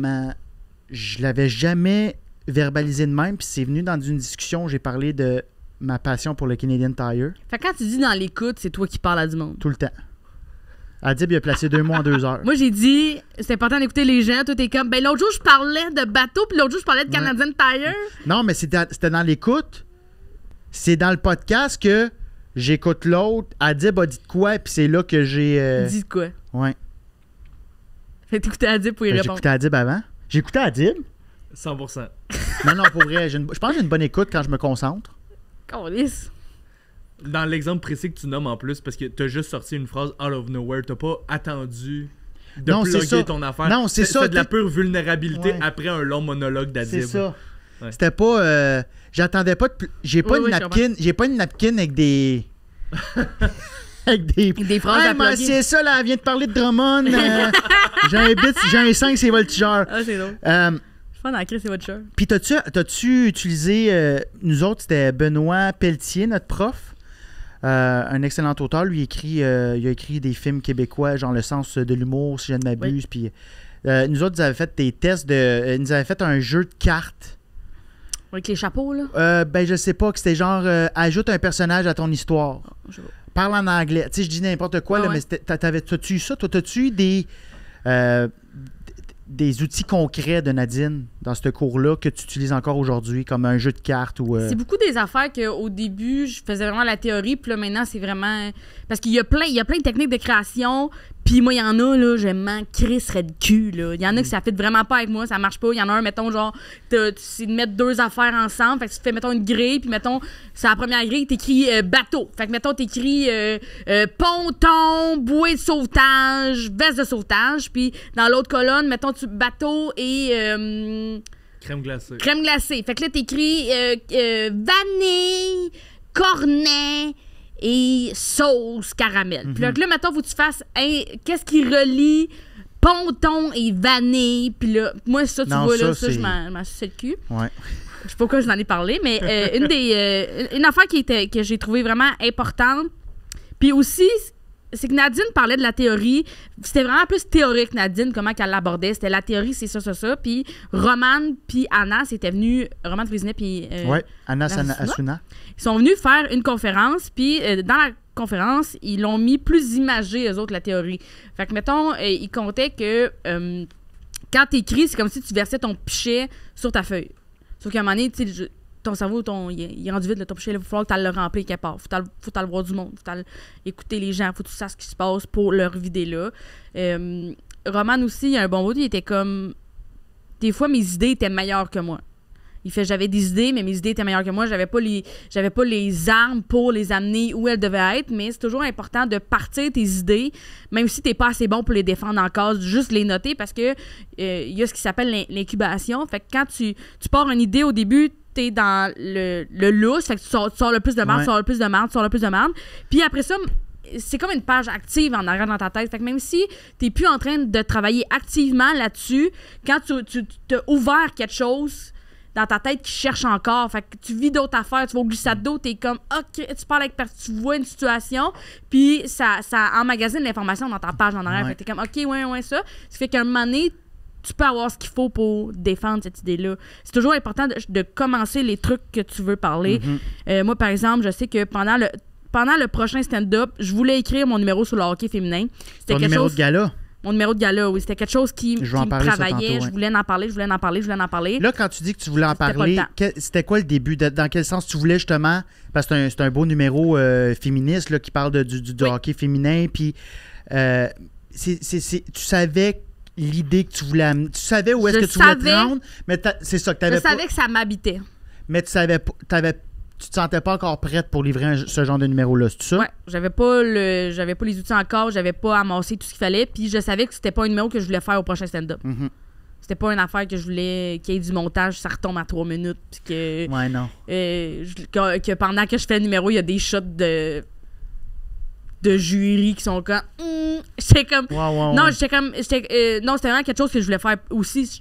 je l'avais jamais verbalisé de même, puis c'est venu dans une discussion, j'ai parlé de ma passion pour le Canadian Tire. Fait que quand tu dis dans l'écoute, c'est toi qui parles à du monde. Tout le temps. Adib, il a placé 2 mois en 2 heures. Moi, j'ai dit, c'est important d'écouter les gens. Toi, t'es comme, l'autre jour, je parlais de bateau, puis l'autre jour, je parlais de Canadian Tire. Non, mais c'était dans l'écoute. C'est dans le podcast que j'écoute l'autre. Adib a dit de quoi, puis c'est là que j'ai... Dit de quoi? Ouais. Fait que t'écoutais Adib pour y répondre. J'écoutais Adib avant. J'écoutais Adib. 100%. Non, pour vrai. Je pense que j'ai une bonne écoute quand je me concentre. Câlisse. Dans l'exemple précis que tu nommes en plus, parce que t'as juste sorti une phrase out of nowhere, t'as pas attendu de plugger ton affaire. Non, c'est ça. C'est de la pure vulnérabilité après un long monologue d'Adib. C'est ça. Ouais. C'était pas... j'attendais pas de... J'ai pas une napkin avec des... avec des phrases à plugger. C'est ça, là, elle vient de parler de Drummond. J'ai un 5, c'est voltigeur. Ah, c'est drôle. Je fais dans la crise, c'est voltigeur. Puis t'as-tu utilisé... nous autres, c'était Benoît Pelletier, notre prof. Un excellent auteur. Lui, il a écrit des films québécois, genre Le sens de l'humour, si je ne m'abuse. Puis nous autres, ils avaient fait des tests ils nous avaient fait un jeu de cartes. Avec les chapeaux, là? Je sais pas, que c'était genre ajoute un personnage à ton histoire. Parle en anglais. Tu sais, je dis n'importe quoi, là, mais t'as-tu eu ça? Toi, t'as-tu eu des outils concrets de Nadine dans ce cours-là que tu utilises encore aujourd'hui, comme un jeu de cartes ou... C'est beaucoup des affaires qu'au début, je faisais vraiment la théorie, puis là, maintenant, c'est vraiment... Parce qu'il y a plein de techniques de création, puis moi, il y en a, là, je m'en crisserais de cul, là. Il y en a que ça fit vraiment pas avec moi, ça marche pas. Il y en a un, mettons, genre, c'est de mettre 2 affaires ensemble, fait que tu fais, mettons, une grille, puis mettons, c'est la première grille, t'écris bateau. Fait que, mettons, t'écris ponton, bouée de sauvetage, veste de sauvetage, puis dans l'autre colonne, mettons, bateau et... crème glacée. Crème glacée. Fait que là, t'écris vanille, cornet et sauce caramel. Puis là, mettons, faut que tu fasses qu'est-ce qui relie ponton et vanille. Puis là, moi, ça, tu vois, là, ça, je m'en suis fait le cul. Ouais. Je sais pas pourquoi je n'en ai parlé, mais une affaire que j'ai trouvée vraiment importante. Puis aussi, c'est que Nadine parlait de la théorie. C'était vraiment plus théorique, Nadine, comment qu'elle l'abordait. C'était la théorie, c'est ça. Puis Romane puis Anna, c'était venu... Romane Frizinet puis... oui, Anna Asuna. Ils sont venus faire une conférence, puis dans la conférence, ils l'ont mis plus imagé, eux autres, la théorie. Fait que, mettons, ils comptaient que quand t'écris, c'est comme si tu versais ton pichet sur ta feuille. Sauf qu'à un moment donné, tu sais, ton cerveau, il est rendu vide, là, ton pichet, il va falloir que tu le remplir quelque part. Faut que tu le voir du monde. Faut écouter les gens. Faut que tu saches ce qui se passe pour leur vider là. Roman aussi, il y a un bon bout, il était comme... Des fois, mes idées étaient meilleures que moi. Il fait, j'avais des idées, mais mes idées étaient meilleures que moi. J'avais pas les armes pour les amener où elles devaient être, mais c'est toujours important de partir tes idées, même si t'es pas assez bon pour les défendre en case, juste les noter, parce que il y a ce qui s'appelle l'incubation. Fait que quand tu pars une idée au début, t'es dans le lousse, fait que tu sors le plus de merde, tu sors le plus de merde, tu sors le plus de merde. Puis après ça, c'est comme une page active en arrière dans ta tête. Fait que même si t'es plus en train de travailler activement là-dessus, quand tu t'as ouvert quelque chose dans ta tête qui cherche encore, fait que tu vis d'autres affaires, tu vas au glissade d'eau, t'es comme OK, tu parles avec tu vois une situation, puis ça emmagasine l'information dans ta page en arrière. Fait que t'es comme OK, ouais, ça. Ça fait qu'à un moment donné, tu peux avoir ce qu'il faut pour défendre cette idée-là. C'est toujours important de commencer les trucs que tu veux parler. Moi, par exemple, je sais que pendant le prochain stand-up, je voulais écrire mon numéro sur le hockey féminin. C'était ton numéro de gala? Mon numéro de gala, oui. C'était quelque chose qui me travaillait. Je voulais en parler. Là, quand tu dis que tu voulais en parler, c'était quoi le début? Dans quel sens tu voulais justement? Parce que c'est un beau numéro féministe là, qui parle du hockey féminin. Puis, tu savais l'idée que tu voulais amener. Tu savais où est-ce que tu voulais te rendre. Mais c'est ça que tu avais. Je savais que ça m'habitait. Mais tu savais pas. Tu te sentais pas encore prête pour livrer ce genre de numéro-là, c'est ça? Ouais, j'avais pas les outils encore, j'avais pas amassé tout ce qu'il fallait, puis je savais que c'était pas un numéro que je voulais faire au prochain stand-up. C'était pas une affaire que je voulais qu'il y ait du montage, ça retombe à 3 minutes, puis que... Ouais, non. Que pendant que je fais le numéro, il y a des shots de jury qui sont comme... J'étais comme... Non, j'étais comme... non, c'était vraiment quelque chose que je voulais faire aussi...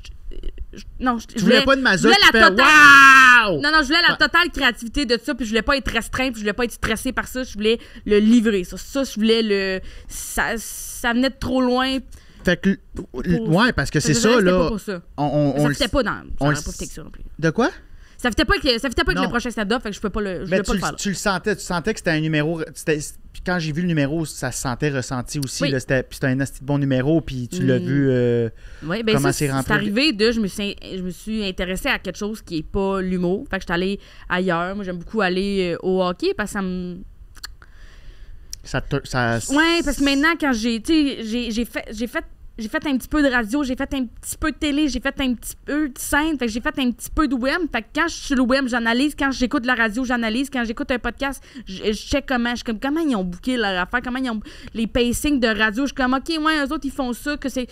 Je voulais pas de mazout qui fait wow! Non, je voulais la totale créativité de ça, puis je voulais pas être restreint, puis je voulais pas être stressé par ça, je voulais le livrer. Ça je voulais ça venait de trop loin. Fait que ouais, parce que c'est ça là. Pas pour ça. Ça fitait pas dans ça pas fité que ça non plus. De quoi? Ça fitait pas avec le prochain stand-up, fait que je peux pas le je voulais pas le faire. Tu le sentais, tu sentais que c'était un numéro. Puis quand j'ai vu le numéro, ça se sentait ressenti aussi. Oui. C'était un assez bon numéro, puis tu l'as vu oui, ben comment c'est rentré. C'est arrivé je me suis intéressée à quelque chose qui est pas l'humour. Fait que j'étais allée ailleurs. Moi, j'aime beaucoup aller au hockey parce que ça me... Ouais, parce que maintenant, quand j'ai fait un petit peu de radio, j'ai fait un petit peu de télé, j'ai fait un petit peu de scène, fait que j'ai fait un petit peu de web. Fait que quand je suis sur le web, j'analyse. Quand j'écoute la radio, j'analyse. Quand j'écoute un podcast, je check comment. Je suis comme, comment ils ont booké leur affaire, comment ils ont les pacings de radio. Je suis comme, OK, ouais, eux autres, ils font ça, que c'est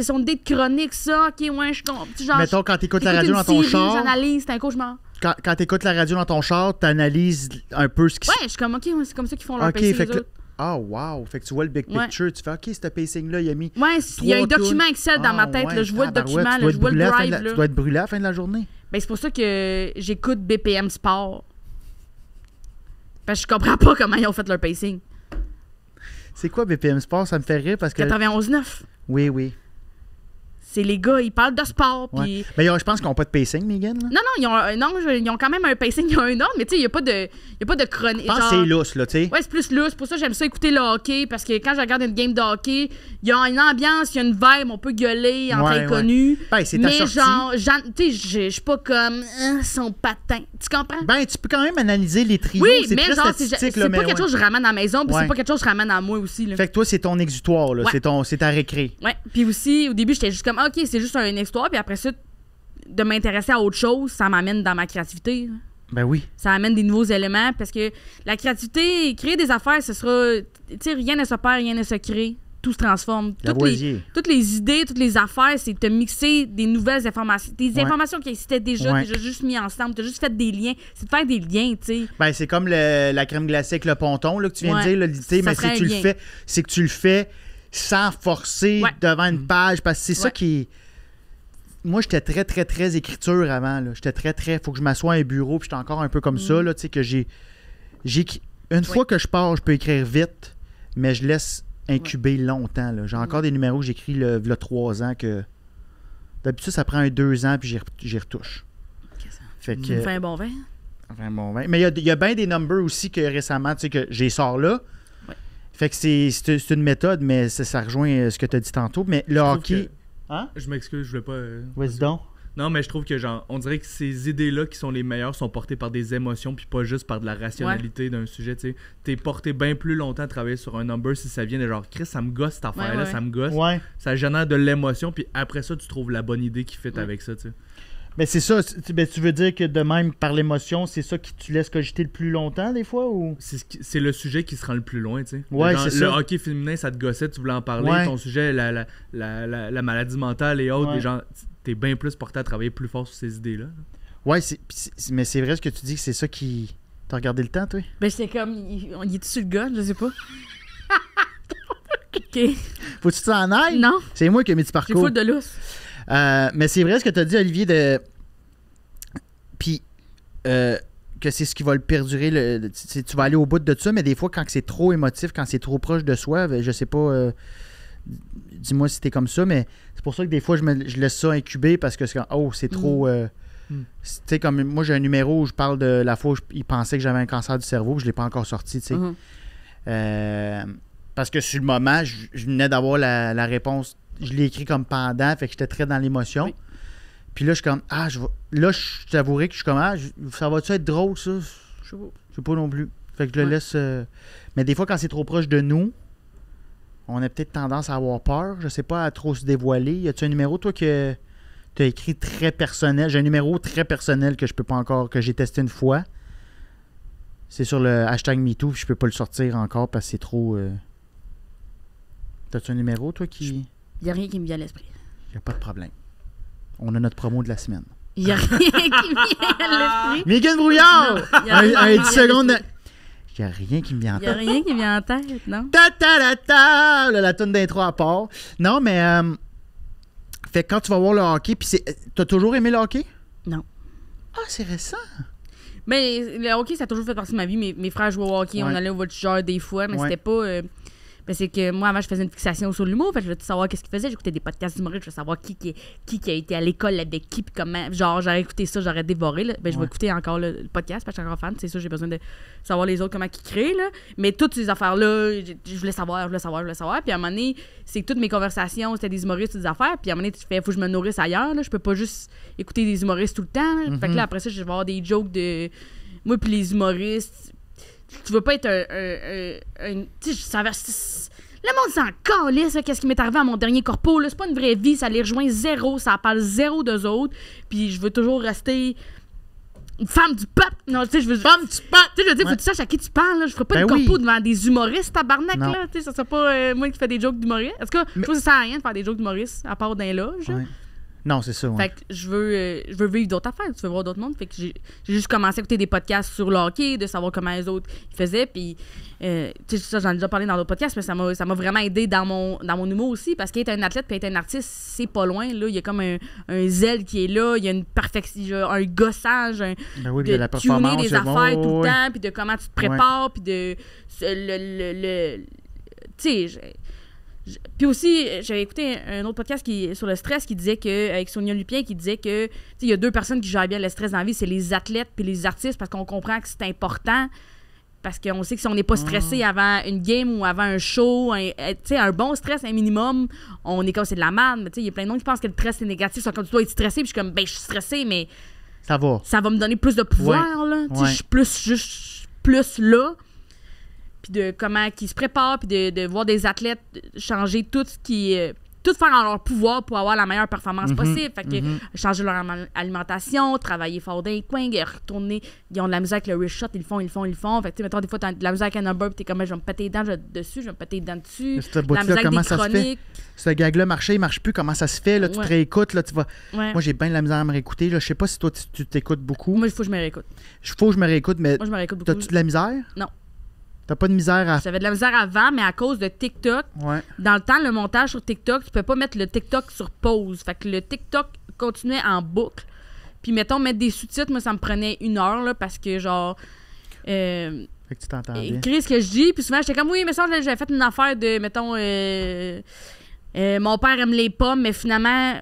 son idée de chronique, ça. OK, ouais, je suis genre. Mettons, quand t'écoutes la radio dans ton char. J'analyse, c'est un cauchemar. Quand t'écoutes la radio dans ton char, t'analyses un peu ce qui se... Ouais, je suis comme, OK, ouais, c'est comme ça qu'ils font leur pacing, eux autres. Ah, wow! Fait que tu vois le big picture, tu fais OK, ce pacing-là, il a mis. Ouais, il y a un document Excel dans ma tête, là, je vois le document, là, je vois le drive. Tu dois être brûlé à la fin de la journée. Ben, c'est pour ça que j'écoute BPM Sport. Parce que je comprends pas comment ils ont fait leur pacing. C'est quoi BPM Sport? Ça me fait rire parce que. 91.9. Oui. C'est les gars, ils parlent de sport. Puis... Ouais. Mais je pense qu'ils n'ont pas de pacing, Megan. Là. Non, ils ont quand même un pacing, ils ont un ordre, mais tu sais, il n'y a pas de chronique. Je pense que c'est lousse, là, tu sais. Ouais, c'est plus lousse. Pour ça, j'aime ça écouter le hockey, parce que quand je regarde une game de hockey, il y a une ambiance, il y a une vibe, on peut gueuler entre inconnus. Ben, c'est ta sortie. Mais genre, tu sais, je suis pas comme son patin. Tu comprends? Ben, tu peux quand même analyser les trios. Oui, mais genre, c'est pas quelque chose que je ramène à la maison, puis c'est pas quelque chose que je ramène à moi aussi. Là. Fait que toi, c'est ton exutoire, là. C'est ta récré. Ouais. Puis aussi, au début, j'étais juste comme, OK, c'est juste une histoire, puis après ça, de m'intéresser à autre chose, ça m'amène dans ma créativité. Ben oui. Ça amène des nouveaux éléments, parce que la créativité, créer des affaires, ce sera... Tu sais, rien ne se perd, rien ne se crée. Tout se transforme. Toutes les idées, toutes les affaires, c'est de mixer des nouvelles informations. Des informations qui existaient déjà, déjà juste mis ensemble. T'as juste fait des liens. C'est de faire des liens, tu sais. Ben, c'est comme la crème glacée avec le ponton, là, que tu viens de dire. Là, mais c'est que tu le fais sans forcer devant une page, parce que c'est ça qui est... Moi, j'étais très, très, très écriture avant. Là. J'étais très, très... Faut que je m'assoie à un bureau, puis j'étais encore un peu comme ça, là, tu sais, que j'ai... Une fois que je pars, je peux écrire vite, mais je laisse incuber longtemps. Là. J'ai encore des numéros que j'écris il y a 3 ans que d'habitude, ça prend 2 ans puis j'y retouche. Fait que... fait un bon vin. Mais il y a bien des numbers aussi que récemment, tu sais, que j'ai sors là. Ouais. Fait que c'est une méthode, mais ça rejoint ce que tu as dit tantôt. Mais le hockey... Hein? Je m'excuse, je voulais pas... Vas-y donc. Non, mais je trouve que genre, on dirait que ces idées-là qui sont les meilleures sont portées par des émotions puis pas juste par de la rationalité d'un sujet, tu sais. T'es porté bien plus longtemps à travailler sur un number si ça vient de genre, Chris, ça me gosse cette affaire-là, ça me gosse. Ouais. Ça génère de l'émotion puis après ça, tu trouves la bonne idée qui fit avec ça, tu sais. Mais c'est ça, tu veux dire que de même, par l'émotion, c'est ça qui tu laisses cogiter le plus longtemps, des fois, ou? C'est le sujet qui se rend le plus loin, tu sais. Ouais, c'est ça. Le hockey féminin, ça te gossait, tu voulais en parler, ton sujet, la maladie mentale et autres, les gens, t'es bien plus porté à travailler plus fort sur ces idées-là. Ouais, mais c'est vrai ce que tu dis, que c'est ça qui... T'as regardé le temps, toi? Ben, c'est comme, il est-tu sur le gun, je sais pas. OK. Faut-tu que tu t'en ailles? Non. C'est moi qui ai mis du parcours. J'ai foutu de lousse. Mais c'est vrai ce que tu as dit, Olivier, puis que c'est ce qui va le perdurer. Tu vas aller au bout de ça, mais des fois, quand c'est trop émotif, quand c'est trop proche de soi, je sais pas, dis-moi si t'es comme ça, mais c'est pour ça que des fois, je laisse ça incuber parce que c'est trop... Tu sais, comme moi, j'ai un numéro où je parle de la fois où il pensait que j'avais un cancer du cerveau, je l'ai pas encore sorti, tu sais. Parce que sur le moment, je venais d'avoir la réponse. Je l'ai écrit comme pendant, fait que j'étais très dans l'émotion. Oui. Puis là, je suis comme, je t'avouerai que je suis comme, ça va-tu être drôle, ça? Je sais pas non plus. Fait que je le laisse. Mais des fois, quand c'est trop proche de nous, on a peut-être tendance à avoir peur, je sais pas, à trop se dévoiler. Y a-tu un numéro, toi, que tu as écrit très personnel? J'ai un numéro très personnel que je peux pas encore, que j'ai testé une fois. C'est sur le hashtag MeToo, puis je peux pas le sortir encore parce que c'est trop. T'as-tu un numéro, toi, qui. Il n'y a rien qui me vient à l'esprit. Il n'y a pas de problème. On a notre promo de la semaine. Il n'y a rien qui me vient à l'esprit. Mégane Brouillard! Un 10 secondes de... Il n'y a rien qui me vient en tête. Il n'y a rien qui me vient en tête, non? Ta-ta-ta-ta! La toune d'intro à part. Non, mais... Fait que quand tu vas voir le hockey, puis t'as toujours aimé le hockey? Non. Ah, c'est récent! Mais le hockey, ça a toujours fait partie de ma vie. Mes frères jouaient au hockey, on allait au voltigeur des fois, mais c'était pas... Ben c'est que moi, avant, je faisais une fixation sur l'humour. Fait que je voulais savoir qu'est-ce qu'il faisait. J'écoutais des podcasts d'humoristes. Je voulais savoir qui a été à l'école avec qui. Puis comment. Genre, j'aurais écouté ça, j'aurais dévoré. Là. Ben, je vais écouter encore le podcast parce que je suis encore fan. C'est ça, j'ai besoin de savoir les autres, comment ils créent. Là. Mais toutes ces affaires-là, je voulais savoir. Puis à un moment donné, c'est que toutes mes conversations, c'était des humoristes, des affaires. Puis à un moment donné, tu fais, faut que je me nourrisse ailleurs. Là. Je peux pas juste écouter des humoristes tout le temps. Là. Fait que là, après ça, je vais avoir des jokes de. Moi, puis les humoristes. Tu veux pas être un tu sais, ça va. Le monde s'en calisse, qu'est-ce qui m'est arrivé à mon dernier corpo, là. C'est pas une vraie vie, ça les rejoint zéro, ça parle zéro d'eux autres. Puis je veux toujours rester une femme du peuple. Non, tu sais, je veux. Femme du peuple! Tu sais, je veux dire, faut que tu saches à qui tu parles, là. Je ferai pas une corpo devant des humoristes, tabarnak, là. Tu sais, ça serait pas moi qui fais des jokes d'humoristes. En tout cas, je trouve que ça sert à rien de faire des jokes d'humoristes, à part dans les loges. Ouais. Non, c'est ça, Fait que je veux vivre d'autres affaires, tu veux voir d'autres mondes. Fait que j'ai juste commencé à écouter des podcasts sur le hockey, de savoir comment les autres faisaient. Puis, tu sais, ça, j'en ai déjà parlé dans d'autres podcasts, mais ça m'a vraiment aidé dans mon humour aussi. Parce qu'être un athlète puis être un artiste, c'est pas loin. Là. Il y a comme un zèle qui est là, il y a une perfection, un gossage, de la performance, tuner des affaires tout le temps, puis de comment tu te prépares, puis de. Tu sais, puis aussi, j'avais écouté un autre podcast sur le stress qui disait que, avec Sonia Lupien, qui disait que il y a 2 personnes qui gèrent bien le stress dans la vie, c'est les athlètes puis les artistes, parce qu'on comprend que c'est important, parce qu'on sait que si on n'est pas stressé avant une game ou avant un show, un bon stress, un minimum, on est comme c'est de la merde, mais il y a plein de gens qui pensent que le stress c'est négatif, sont comme tu dois être stressé, puis je suis comme, ben je suis stressé, mais ça va me donner plus de pouvoir, là, je suis plus là. Puis de comment ils se préparent, puis de voir des athlètes changer tout faire en leur pouvoir pour avoir la meilleure performance possible. Fait que changer leur alimentation, travailler fort d'un coin, retourner, ils ont de la misère avec le wrist shot, ils le font. Fait que, mettons, des fois, t'as de la misère avec un number, puis t'es comme, je vais me péter les dents dessus, je vais me péter les dents dessus. La misère comment ça se fait? Ce gag-là marchait, il marche plus, comment ça se fait? Là, tu te réécoutes, là, tu vas... Moi, j'ai bien de la misère à me réécouter. Là. Je sais pas si toi, tu t'écoutes beaucoup. Moi, il faut que je me réécoute. Mais moi, je me réécoute beaucoup. T'as-tu de la misère? Non. T'as pas de misère à... J'avais de la misère avant, mais à cause de TikTok, dans le temps, le montage sur TikTok, tu peux pas mettre le TikTok sur pause. Fait que le TikTok continuait en boucle. Puis, mettons, mettre des sous-titres, moi, ça me prenait 1 heure, là, parce que, genre... Fait Fait que tu t'entendais. Écris ce que je dis, puis souvent, j'étais comme, oui, mais ça, j'avais fait une affaire de, mettons, mon père aime les pommes, mais finalement,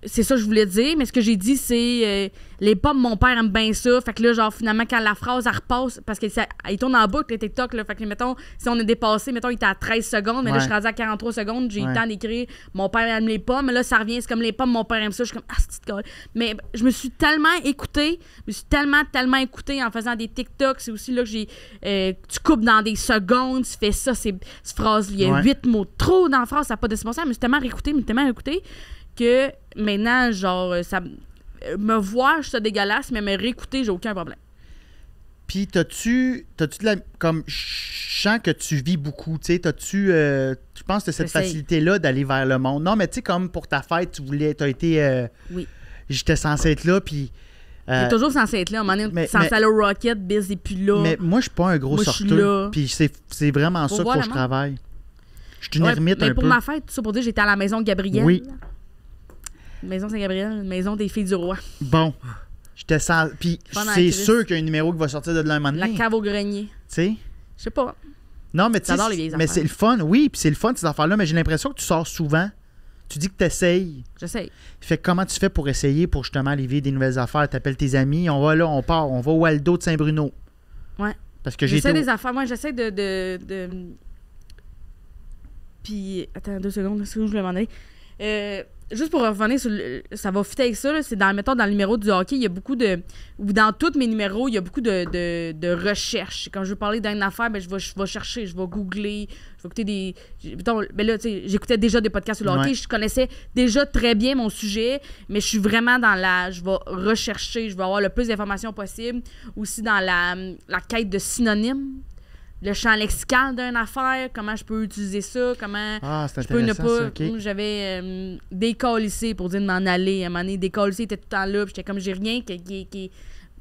c'est ça que je voulais dire, mais ce que j'ai dit, c'est les pommes, mon père aime bien ça. Fait que là, genre, finalement, quand la phrase, elle repasse, parce qu'il tourne en boucle, le TikTok, là. Fait que, mettons, si on a dépassé, mettons, il était à 13 secondes, mais là, je suis rendue à 43 secondes, j'ai eu le temps d'écrire mon père aime les pommes, mais là, ça revient, c'est comme les pommes, mon père aime ça. Je suis comme, c'est de mais je me suis tellement écoutée, tellement écoutée en faisant des TikToks. C'est aussi là que j'ai. Tu coupes dans des secondes, tu fais ça, cette phrase, il y a 8 mots trop dans la phrase, ça n'a pas de sens. Mais je me suis tellement réécoutée, que maintenant, genre, ça me voir, je suis dégueulasse, mais me réécouter, j'ai aucun problème. Puis, t'as-tu de la. Comme, je sens que tu vis beaucoup, tu sais, tu penses que cette facilité-là d'aller vers le monde. Non, mais tu sais, comme pour ta fête, t'as été. Oui. J'étais censé être là, puis. T'es toujours censé être là. À un moment donné, censé aller au Rocket, Biz, et puis là. Mais moi, je suis pas un gros sorteur. Puis, c'est vraiment ça qu'il faut que je travaille. Je suis une ermite un peu. Pour ma fête, tout ça pour dire, j'étais à la maison Gabriel. Oui. Maison Saint-Gabriel, maison des filles du roi. Bon. J'étais sans. Puis c'est sûr qu'il y a un numéro qui va sortir de là un moment donné. La cave au grenier. Tu sais? Je sais pas. Non, mais tu sais. J'adore les vieilles affaires. Mais c'est le fun, oui, puis c'est le fun, ces affaires-là, mais j'ai l'impression que tu sors souvent. Tu dis que tu essayes. J'essaye. Fait que comment tu fais pour essayer, pour justement aller vivre des nouvelles affaires? T'appelles tes amis, on va là, on part, on va au Aldo de Saint-Bruno. Ouais. Parce que j'essaie des affaires. Moi, j'essaie de... Puis, attends 2 secondes, c'est où je voulais m'en aller. Juste pour revenir sur ça va fitter avec ça, là, c'est dans le numéro du hockey, il y a beaucoup de... Ou dans tous mes numéros, il y a beaucoup de recherches. Quand je veux parler d'une affaire, ben, je vais chercher, je vais googler, je vais écouter des... Ben là, tu sais, j'écoutais déjà des podcasts sur le hockey, je connaissais déjà très bien mon sujet, mais je suis vraiment dans la... Je vais rechercher, je vais avoir le plus d'informations possible. Aussi dans la quête de synonymes. Le champ lexical d'une affaire, comment je peux utiliser ça, comment je peux ne pas... Ça, okay. J'avais décalissé pour dire de m'en aller. À un moment donné, décalissé était tout le temps là, puis j'étais comme, j'ai rien qui...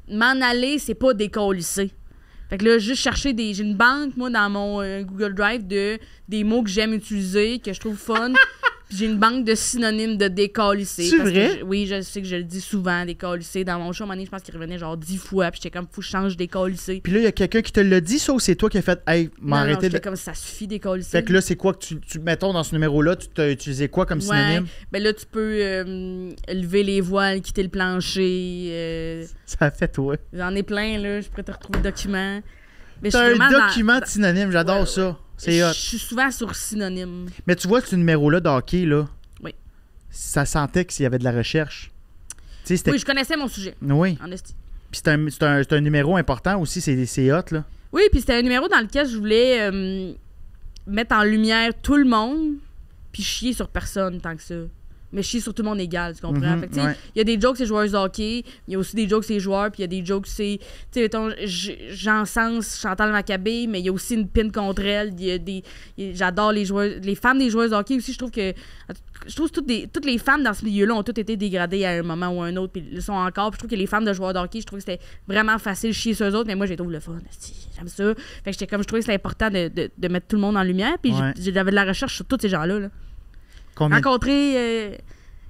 M'en aller, c'est pas décalisser. Fait que là, juste chercher des... J'ai une banque, moi, dans mon Google Drive de des mots que j'aime utiliser, que je trouve fun. Puis j'ai une banque de synonymes de décalisser. C'est vrai? Oui, je sais que je le dis souvent, décalisser. Dans mon show, à un moment donné, je pense qu'il revenait genre 10 fois. Puis j'étais comme, faut que je change décalisser. Puis là, il y a quelqu'un qui te l'a dit, ça, ou c'est toi qui as fait, hey, m'arrêter de... comme ça suffit décalisser. Fait que là, c'est quoi que tu mettons dans ce numéro-là, tu t'as utilisé quoi comme synonyme? Ben là, tu peux lever les voiles, quitter le plancher. Ça a fait toi. J'en ai plein, là. Je pourrais te retrouver le document. T'as un document de synonymes, j'adore ça. C'est hot. Je suis souvent sur synonymes. Mais tu vois, ce numéro-là de hockey, là. Oui. Ça sentait qu'il y avait de la recherche. Oui, je connaissais mon sujet. Oui. En esti. Puis c'est un numéro important aussi, c'est hot, là. Oui, puis c'était un numéro dans lequel je voulais mettre en lumière tout le monde, puis chier sur personne tant que ça. Mais chier sur tout le monde égal, tu comprends? Fait que, il y a des jokes, c'est joueurs de hockey, il y a aussi des jokes, c'est joueurs, puis il y a des jokes, c'est... Tu sais, mettons, j'encense Chantal Maccabé, mais il y a aussi une pine contre elle. J'adore les joueurs... Les femmes des joueuses de hockey aussi, je trouve que toutes les femmes dans ce milieu-là ont toutes été dégradées à un moment ou à un autre, puis le sont encore. Puis je trouve que les femmes de joueurs de hockey, je trouve que c'était vraiment facile de chier sur eux autres, mais moi, j'ai trouvé le fun. J'aime ça. Fait que j'étais comme, je trouvais que c'était important de mettre tout le monde en lumière, puis j'avais de la recherche sur tous ces gens-là, là. Rencontrer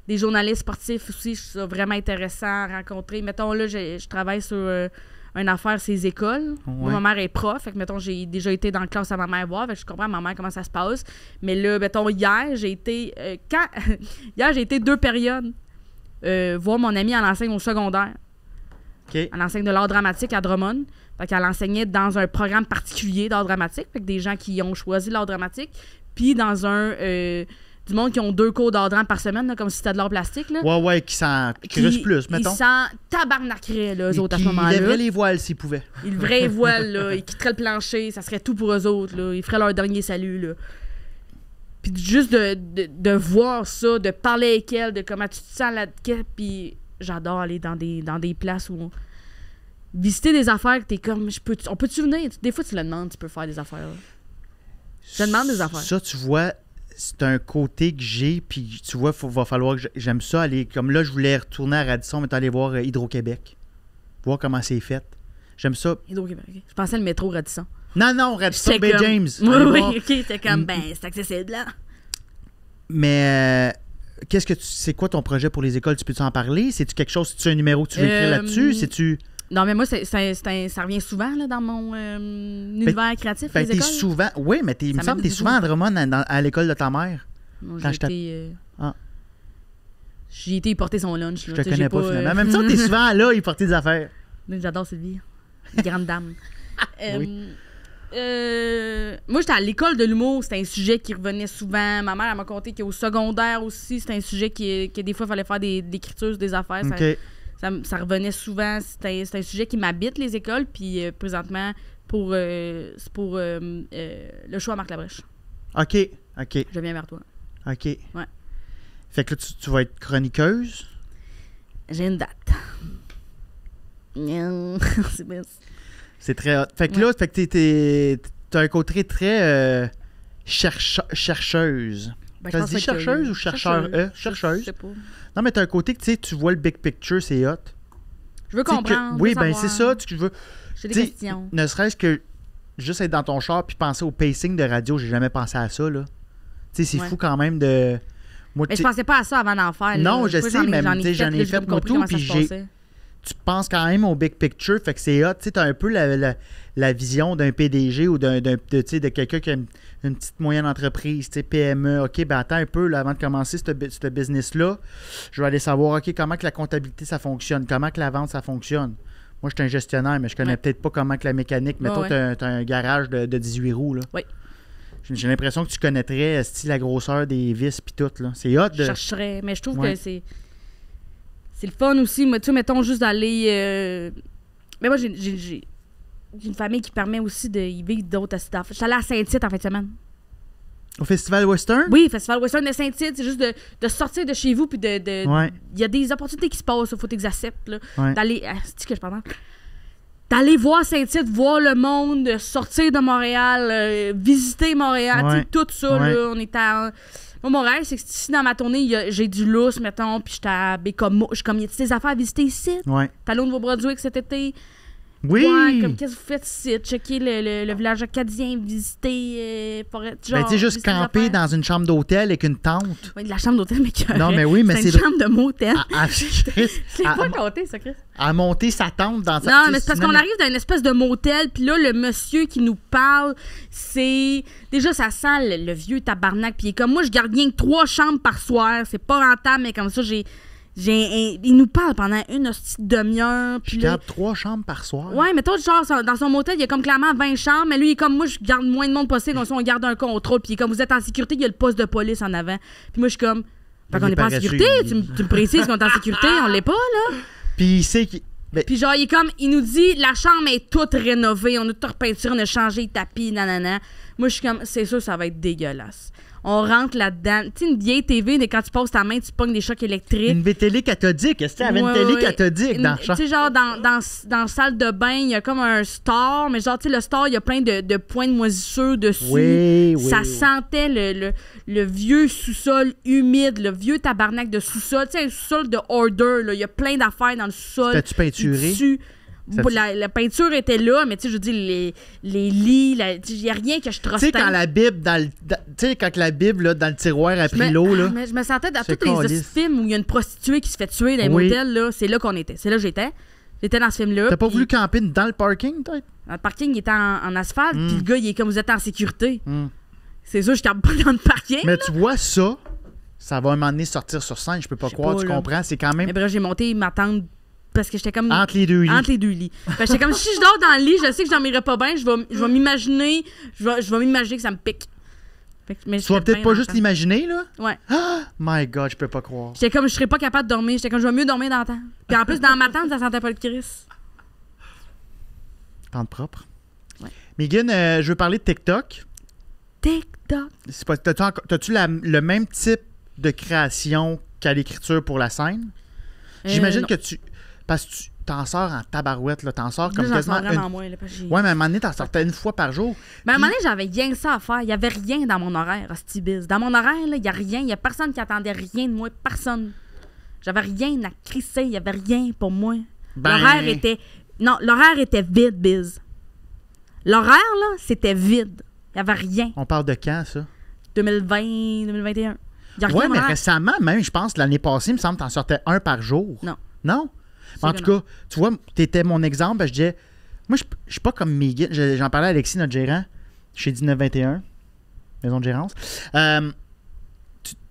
des journalistes sportifs aussi, je trouve ça vraiment intéressant. Rencontrer, mettons, là, je travaille sur une affaire, ces écoles. Moi, ma mère est prof, fait que, mettons, j'ai déjà été dans la classe à ma mère voir, fait que je comprends ma mère comment ça se passe. Mais là, mettons, hier, j'ai été... Hier, j'ai été 2 périodes voir mon amie, elle enseigne au secondaire. Okay. Elle enseigne de l'art dramatique à Drummond. Fait qu'elle enseignait dans un programme particulier d'art dramatique, fait que des gens qui ont choisi l'art dramatique, puis dans un... du monde qui ont 2 cours d'art drame par semaine, là, comme si c'était de l'art plastique. Là. Ouais, qui s'en crusent plus, mettons. Ils s'en tabarnakeraient, là, eux autres, à ce moment-là. Ils lèveraient les voiles s'ils pouvaient. Ils lèveraient les voiles, là. Ils quitteraient le plancher. Ça serait tout pour eux autres, là. Ils feraient leur dernier salut, là. Puis juste de voir ça, de parler avec elle, de comment tu te sens là-dedans. Puis j'adore aller dans des places où visiter des affaires que t'es comme... On peut-tu venir? Des fois, tu le demandes, tu peux faire des affaires. Je te demande des affaires. Ça, tu vois... C'est un côté que j'ai, puis tu vois, va falloir que j'aime ça aller. Comme là, je voulais retourner à Radisson, mais aller voir Hydro-Québec. Voir comment c'est fait. J'aime ça. Hydro-Québec, OK. Je pensais le métro Radisson. Non, Radisson, Bay James. Oui, OK. C'était comme, c'est accessible là. Mais c'est quoi ton projet pour les écoles? Tu peux-tu en parler? C'est-tu quelque chose, c'est-tu un numéro que tu veux écrire là-dessus? C'est-tu... Non, mais moi, ça revient souvent là, dans mon univers créatif. Ben, les écoles. souvent... Oui, mais il me semble que t'es souvent à Drummond à l'école de ta mère. Non, quand j'ai été... Ah. J'ai été y porter son lunch. Je te connais pas, finalement. Même ça, t'es souvent là, il portait des affaires. J'adore Sylvie. Une grande dame. Oui. Moi, j'étais à l'école de l'humour. C'était un sujet qui revenait souvent. Ma mère, elle m'a conté qu'au secondaire aussi, c'était un sujet que des fois, il fallait faire des écritures, des affaires. OK. Ça revenait souvent. C'est un sujet qui m'habite, les écoles. Puis présentement, c'est pour le show à Marc Labrèche. OK. Je viens vers toi. OK. Ouais. Fait que là, tu vas être chroniqueuse. J'ai une date. C'est bien. C'est très hot. Fait que là, fait que t'as un côté très chercheuse. Ben, Ça se dit chercheuse ou chercheur? Chercheuse. Je sais pas. Non, mais t'as un côté que tu vois le big picture, c'est hot. Je veux comprendre. Oui, je veux ben savoir. c'est ça. Tu veux. J'ai des questions. Ne serait-ce que juste être dans ton char puis penser au pacing de radio, j'ai jamais pensé à ça, là. Tu sais, c'est fou quand même de. Moi, Mais je pensais pas à ça avant d'en faire. Non, là. je sais, mais j'en ai fait moi tout, puis tu penses quand même au big picture, fait que c'est hot. Tu sais, t'as un peu la vision d'un PDG ou de quelqu'un qui a une petite moyenne entreprise, tu sais, PME. OK, ben attends un peu, là, avant de commencer ce business-là, je vais aller savoir, OK, comment que la comptabilité, ça fonctionne, comment que la vente, ça fonctionne. Moi, je suis un gestionnaire, mais je connais peut-être pas comment que la mécanique. Mettons, t'as un garage de 18 roues, là. Oui. J'ai l'impression que tu connaîtrais la grosseur des vis puis tout, là. C'est hot de... Je chercherais, mais je trouve que c'est le fun aussi. Tu sais, mettons juste d'aller... Mais moi, j'ai une famille qui permet aussi de y vivre d'autres stuff. Je suis allée à Saint-Tite en fin de semaine. Au Festival Western? Oui, Festival Western de Saint-Tite. C'est juste de sortir de chez vous puis il y a des opportunités qui se passent. Il faut que tu les acceptes, là. D'aller... c'est que je parle d'aller voir Saint-Tite, voir le monde, sortir de Montréal, visiter Montréal, tu sais, tout ça, là, on est à... Moi, mon rêve, c'est que si dans ma tournée, j'ai du lousse, mettons, puis j'étais à Bécomo, il y a des affaires à visiter ici. T'es allé au Nouveau-Brunswick cet été. Oui! Ouais, comme qu'est-ce que vous faites ici? Checker le village acadien, visiter... Ben, tu sais, juste camper dans une chambre d'hôtel avec une tente. Oui, de la chambre d'hôtel, mais que... Non, mais oui, mais c'est une chambre de motel. C'est pas compté, ça, Chris. À monter sa tente dans sa... Non, mais c'est parce qu'on arrive dans une espèce de motel, puis là, le monsieur qui nous parle, c'est... Déjà, ça sent le vieux tabarnak, puis il est comme, moi, je garde rien que 3 chambres par soir, c'est pas rentable, mais comme ça, il nous parle pendant une demi-heure. Je garde 3 chambres par soir. Ouais, mais toi, genre, dans son motel, il y a comme clairement 20 chambres, mais lui, il est comme, moi, je garde moins de monde possible, comme ça, on garde un contrôle, puis comme vous êtes en sécurité, il y a le poste de police en avant. Puis moi, je suis comme, fait qu'on n'est pas en sécurité, tu me précises qu'on est en sécurité, on l'est pas, là. Puis il sait qu'il... Puis genre, il nous dit, la chambre est toute rénovée, on a tout repeinturé, on a changé les tapis, nanana. Moi, je suis comme, c'est sûr, ça va être dégueulasse. On rentre là-dedans. Tu sais, une vieille TV, mais quand tu poses ta main, tu pognes des chocs électriques. Une télé cathodique. Est-ce que tu avais une télé cathodique dans le champ? Tu sais, genre, dans la salle de bain, il y a comme un store, mais genre, tu sais, le store, il y a plein de points de moisissure dessus. Oui. Ça sentait le vieux sous-sol humide, le vieux tabarnak de sous-sol. Tu sais, un sous-sol de order, là. Il y a plein d'affaires dans le sous-sol. T'as-tu peinturé? La peinture était là, mais tu sais, je veux dire, les lits, il n'y a rien que je trosse. Tu sais, quand la Bible, quand la Bible, là, dans le tiroir a pris l'eau, là. Mais je me sentais dans tous les films où il y a une prostituée qui se fait tuer dans les motels, là. C'est là qu'on était. C'est là que j'étais. J'étais dans ce film-là. T'as pas voulu camper dans le parking, peut-être? Dans le parking, il était en asphalte, puis le gars, il est comme vous êtes en sécurité. C'est sûr, je campe pas dans le parking. Mais tu vois, ça va un moment donné sortir sur scène, je peux pas croire, tu comprends? C'est quand même. Mais bref, j'ai monté ma tente. Parce que j'étais comme... Entre les deux lits. J'étais comme, si je dors dans le lit, je sais que j'en irai pas bien, je vais m'imaginer que ça me pique. Mais tu vas peut-être pas juste l'imaginer, là? Ouais. Ah, my God, je peux pas croire. J'étais comme, je serais pas capable de dormir. J'étais comme, je vais mieux dormir dans la tente. Puis en plus, dans ma tente, ça sentait pas le Chris. Tente propre. Ouais. Megan, je veux parler de TikTok. TikTok. T'as-tu le même type de création qu'à l'écriture pour la scène? J'imagine que tu... Parce que tu t'en sors en tabarouette, là. T'en sors comme quasiment... vraiment moins, là, ouais, mais à un moment donné, t'en sortais une fois par jour. Mais à un moment donné, j'avais rien que ça à faire. Il y avait rien dans mon horaire, Hostibiz. Dans mon horaire, il y a rien. Il y a personne qui attendait rien de moi. Personne. J'avais rien à crisser. Il y avait rien pour moi. L'horaire était... Non, l'horaire était vide, Biz. L'horaire, là, c'était vide. Il y avait rien. On parle de quand, ça? 2020, 2021. Ouais, mais récemment, même, je pense, l'année passée, il me semble que t'en sortais un par jour. Non. Non? En tout cas, tu vois, tu étais mon exemple. Je disais, moi, je suis pas comme Megan. J'en parlais à Alexis, notre gérant, chez 1921, maison de gérance.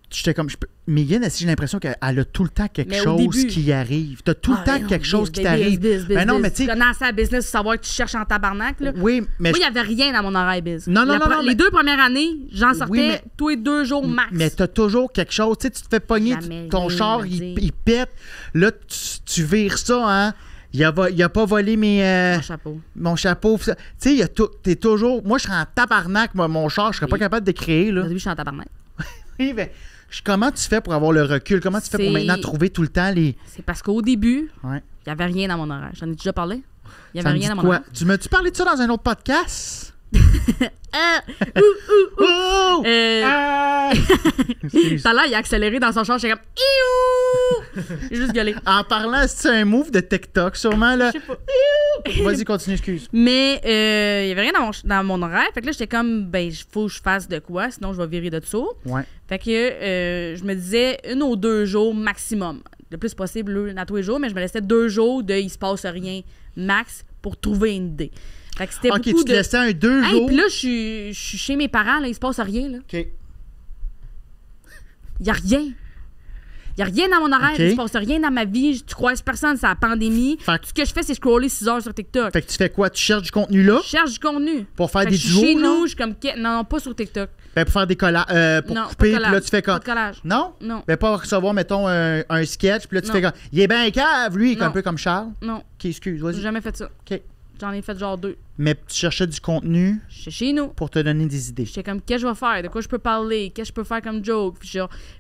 J'étais comme, Megan, j'ai l'impression qu'elle a tout le temps quelque chose qui arrive. T'as tout le temps quelque chose qui t'arrive. Mais non, mais tu sais. Commencer à business, savoir que tu cherches en tabarnak. Là. Oui, mais. Moi, il n'y avait rien dans mon horaire biz. Non. Les 2 premières années, j'en sortais tous les 2 jours max. Mais t'as toujours quelque chose. Tu sais, tu te fais pogner, ton char, il pète. Là, tu vires ça, hein. Il a pas volé mon chapeau. Tu sais, t'es toujours. Moi, je serais en tabarnak, mon char, je serais pas capable de créer. Là. Au début, je suis en tabarnak. Oui, mais. Comment tu fais pour avoir le recul? Comment tu fais pour maintenant trouver tout le temps les... C'est parce qu'au début, il n'y avait rien dans mon horaire. J'en ai déjà parlé? Il n'y avait rien dans mon horaire. Tu m'as-tu parlé de ça dans un autre podcast? Tout à l'heure, il a accéléré dans son char. J'étais comme... J'ai juste gueulé. En parlant, c'est un move de TikTok, sûrement, là. Je sais pas. Vas-y, continue, excuse. Mais il n'y avait rien dans mon horaire. Fait que là, j'étais comme, il faut que je fasse de quoi, sinon je vais virer de dessous. Ouais. Fait que je me disais 1 ou 2 jours maximum. Le plus possible, à tous les jours, mais je me laissais 2 jours de il se passe rien max pour trouver une idée. Fait que c'était beaucoup tu te laissais un 2 jours. Puis là, je suis chez mes parents, là, il se passe rien. Là. OK. Il n'y a rien. Il n'y a rien dans mon horaire, il ne se passe rien dans ma vie. Tu croises personne, c'est la pandémie. Tout ce que je fais, c'est scroller 6 heures sur TikTok. Fait que tu fais quoi? Tu cherches du contenu là? Je cherche du contenu. Pour faire des duos? Chez nous, je suis comme... Non, pas sur TikTok. Ben, pour faire des collages. Pour couper, puis là, tu fais comme... Pas de collage. Non? Non. Ben, pas recevoir, mettons, un sketch, puis là, tu fais comme... Il est bien cave, lui, un peu comme Charles. Non. OK, excuse, vas-y. J'ai jamais fait ça. OK. J'en ai fait genre 2. Mais tu cherchais du contenu. J'étais chez nous. Pour te donner des idées. J'étais comme, qu'est-ce que je vais faire? De quoi je peux parler? Qu'est-ce que je peux faire comme joke?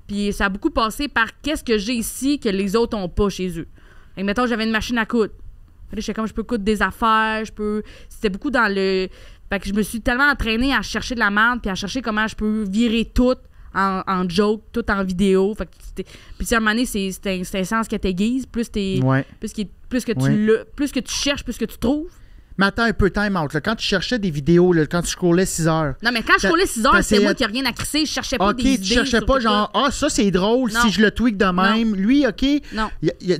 Puis ça a beaucoup passé par qu'est-ce que j'ai ici que les autres n'ont pas chez eux. Fait que, mettons, j'avais une machine à coudre. J'étais comme, je peux coudre des affaires, C'était beaucoup dans le... Fait que je me suis tellement entraînée à chercher de la merde puis à chercher comment je peux virer tout en joke, tout en vidéo. Fait que puis à un moment donné, c'est un sens que t'aiguises. Plus que tu cherches, plus que tu trouves. Mais attends un peu, time out. Là. Quand tu cherchais des vidéos, là, quand tu scrollais 6 heures. Non, mais quand je scrollais 6 heures, c'est moi qui n'ai rien à crisser. Je cherchais pas des idées. OK, tu cherchais pas genre, ça c'est drôle si je le tweak de même. Non. Lui, OK. Non.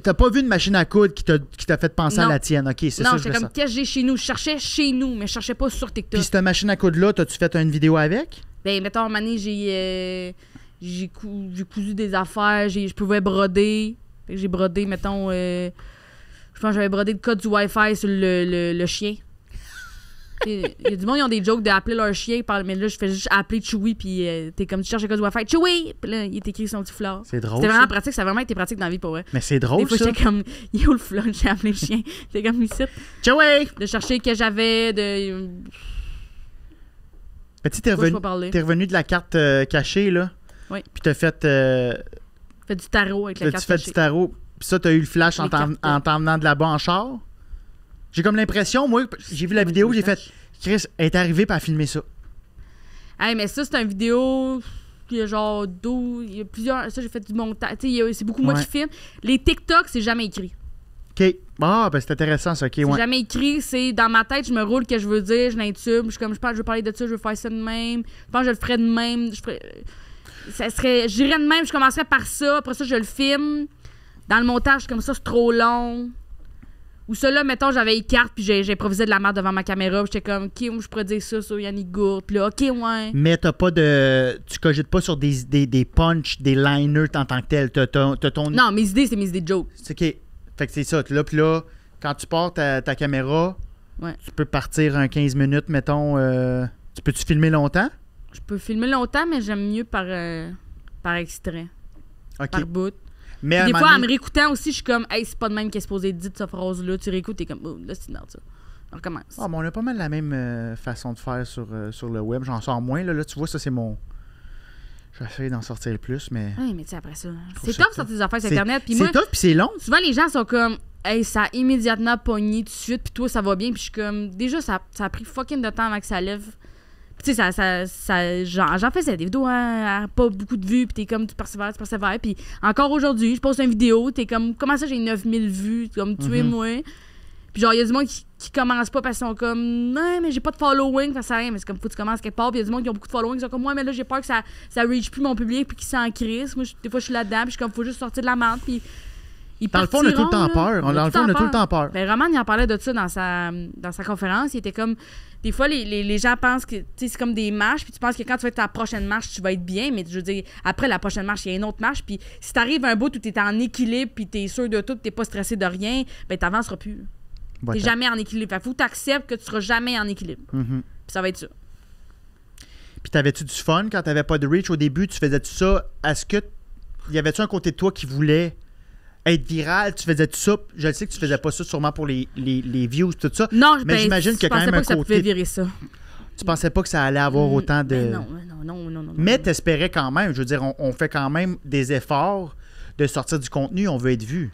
T'as pas vu une machine à coudre qui t'a fait penser à la tienne. OK, c'est ça. Non, j'étais comme, qu'est-ce que j'ai chez nous? Je cherchais chez nous, mais je cherchais pas sur TikTok. Puis cette machine à coudre-là, t'as-tu fait une vidéo avec? Ben, mettons, à un moment donné, j'ai cousu des affaires. Je pouvais broder. Fait que j'ai brodé, mettons. Je pense que j'avais brodé le code du Wi-Fi sur le chien. Il y a du monde qui ont des jokes d'appeler leur chien, mais là, je fais juste appeler Chewy, puis t'es comme tu cherches le code du Wi-Fi, Chewy! Puis là, il est écrit son petit fleur. C'est drôle. C'était vraiment pratique, ça a vraiment été pratique dans la vie pour vrai. Mais c'est drôle, des fois, ça. j'étais comme, yo le fleur, j'ai appelé le chien. J'étais comme ici. Chewy! De chercher que j'avais, de. Mais tu t'es revenu de la carte cachée, là. Oui. Puis t'as fait. Fait du tarot avec la carte cachée. Tu fais du tarot. Puis ça, t'as eu le flash en t'emmenant de là-bas en char. J'ai comme l'impression, moi, j'ai vu la vidéo, j'ai fait Chris, elle est arrivée pour filmer ça. Hey, mais ça, c'est une vidéo. Il y a genre 12. Il y a plusieurs. Ça, j'ai fait du montage. C'est beaucoup moi qui filme. Les TikTok, c'est jamais écrit. OK. Ah, ben c'est intéressant, ça. OK, c'est jamais écrit. C'est dans ma tête, je me roule que je veux dire, je l'intube. Je pense que je veux parler de ça, je veux faire ça de même. Je pense que je le ferais de même. Je dirais de même, je commencerais par ça. Après ça, je le filme. Dans le montage, comme ça, c'est trop long. Ou ça, là, mettons, j'avais une carte, puis j'improvisais de la merde devant ma caméra, puis j'étais comme, OK, moi, je pourrais dire ça sur Yannick Gourde, puis là, OK, ouais. Mais t'as pas de... Tu cogites pas sur des punchs, des liners en tant que tel. T'as ton... Non, mes idées, c'est mes idées de joke. C'est OK. Fait que c'est ça. Là, puis là, quand tu portes ta caméra, tu peux partir un 15 minutes, mettons... Tu peux-tu filmer longtemps? Je peux filmer longtemps, mais j'aime mieux par extrait. OK. Par bout. Mais des fois, en me réécoutant aussi, je suis comme, hey, c'est pas de même qu'elle est supposée dire cette phrase-là. Tu réécoutes, t'es comme, oh, là, c'est énorme, ça. On recommence. Ah, mais on a pas mal la même façon de faire sur le web. J'en sors moins. Là, tu vois, ça, c'est mon. J'essaie d'en sortir plus, mais. Oui, mais tu sais, après ça. C'est top de sortir des affaires sur Internet. C'est top, puis c'est long. Souvent, les gens sont comme, hey, ça a immédiatement pogné tout de suite, puis toi, ça va bien. Puis je suis comme, déjà, ça a pris fucking de temps avant que ça lève. Tu sais, j'en faisais des vidéos à pas beaucoup de vues, puis t'es comme, tu persévères, puis encore aujourd'hui, je poste une vidéo, t'es comme, comment ça j'ai 9000 vues, comme, tuez-moi. Puis genre, il y a du monde qui commence pas parce qu'ils sont comme, non, mais j'ai pas de following, ça sert à rien, mais c'est comme, faut que tu commences quelque part, puis il y a du monde qui ont beaucoup de following, qui sont comme, ouais, mais là, j'ai peur que ça reach plus mon public, puis qu'ils s'en crissent. Moi, des fois, je suis là-dedans, puis je suis comme, faut juste sortir de la merde, puis Dans le fond, on a tout le temps peur. Dans le fond, on a tout le temps peur. Ben, Roman, il en parlait de ça dans sa conférence. Il était comme... Des fois, les gens pensent que c'est comme des marches, puis tu penses que quand tu vas être à la prochaine marche, tu vas être bien, mais je veux dire, après la prochaine marche, il y a une autre marche, puis si t'arrives à un bout où t'es en équilibre, puis t'es sûr de tout, t'es pas stressé de rien, ben t'avanceras plus. T'es jamais en équilibre. Fait que faut que t'acceptes que tu seras jamais en équilibre. Puis ça va être ça. Puis t'avais-tu du fun quand t'avais pas de reach au début? Tu faisais-tu ça? Est-ce que y avait-tu un côté de toi qui voulait être viral? Tu faisais-tu ça? Je sais que tu faisais pas ça sûrement pour les views tout ça. Non, mais j'imagine qu'il y a quand même un côté... Je pensais pas que ça pouvait virer ça. Tu pensais pas que ça allait avoir autant de... Non. Mais t'espérais quand même. Je veux dire, on fait quand même des efforts de sortir du contenu. On veut être vu.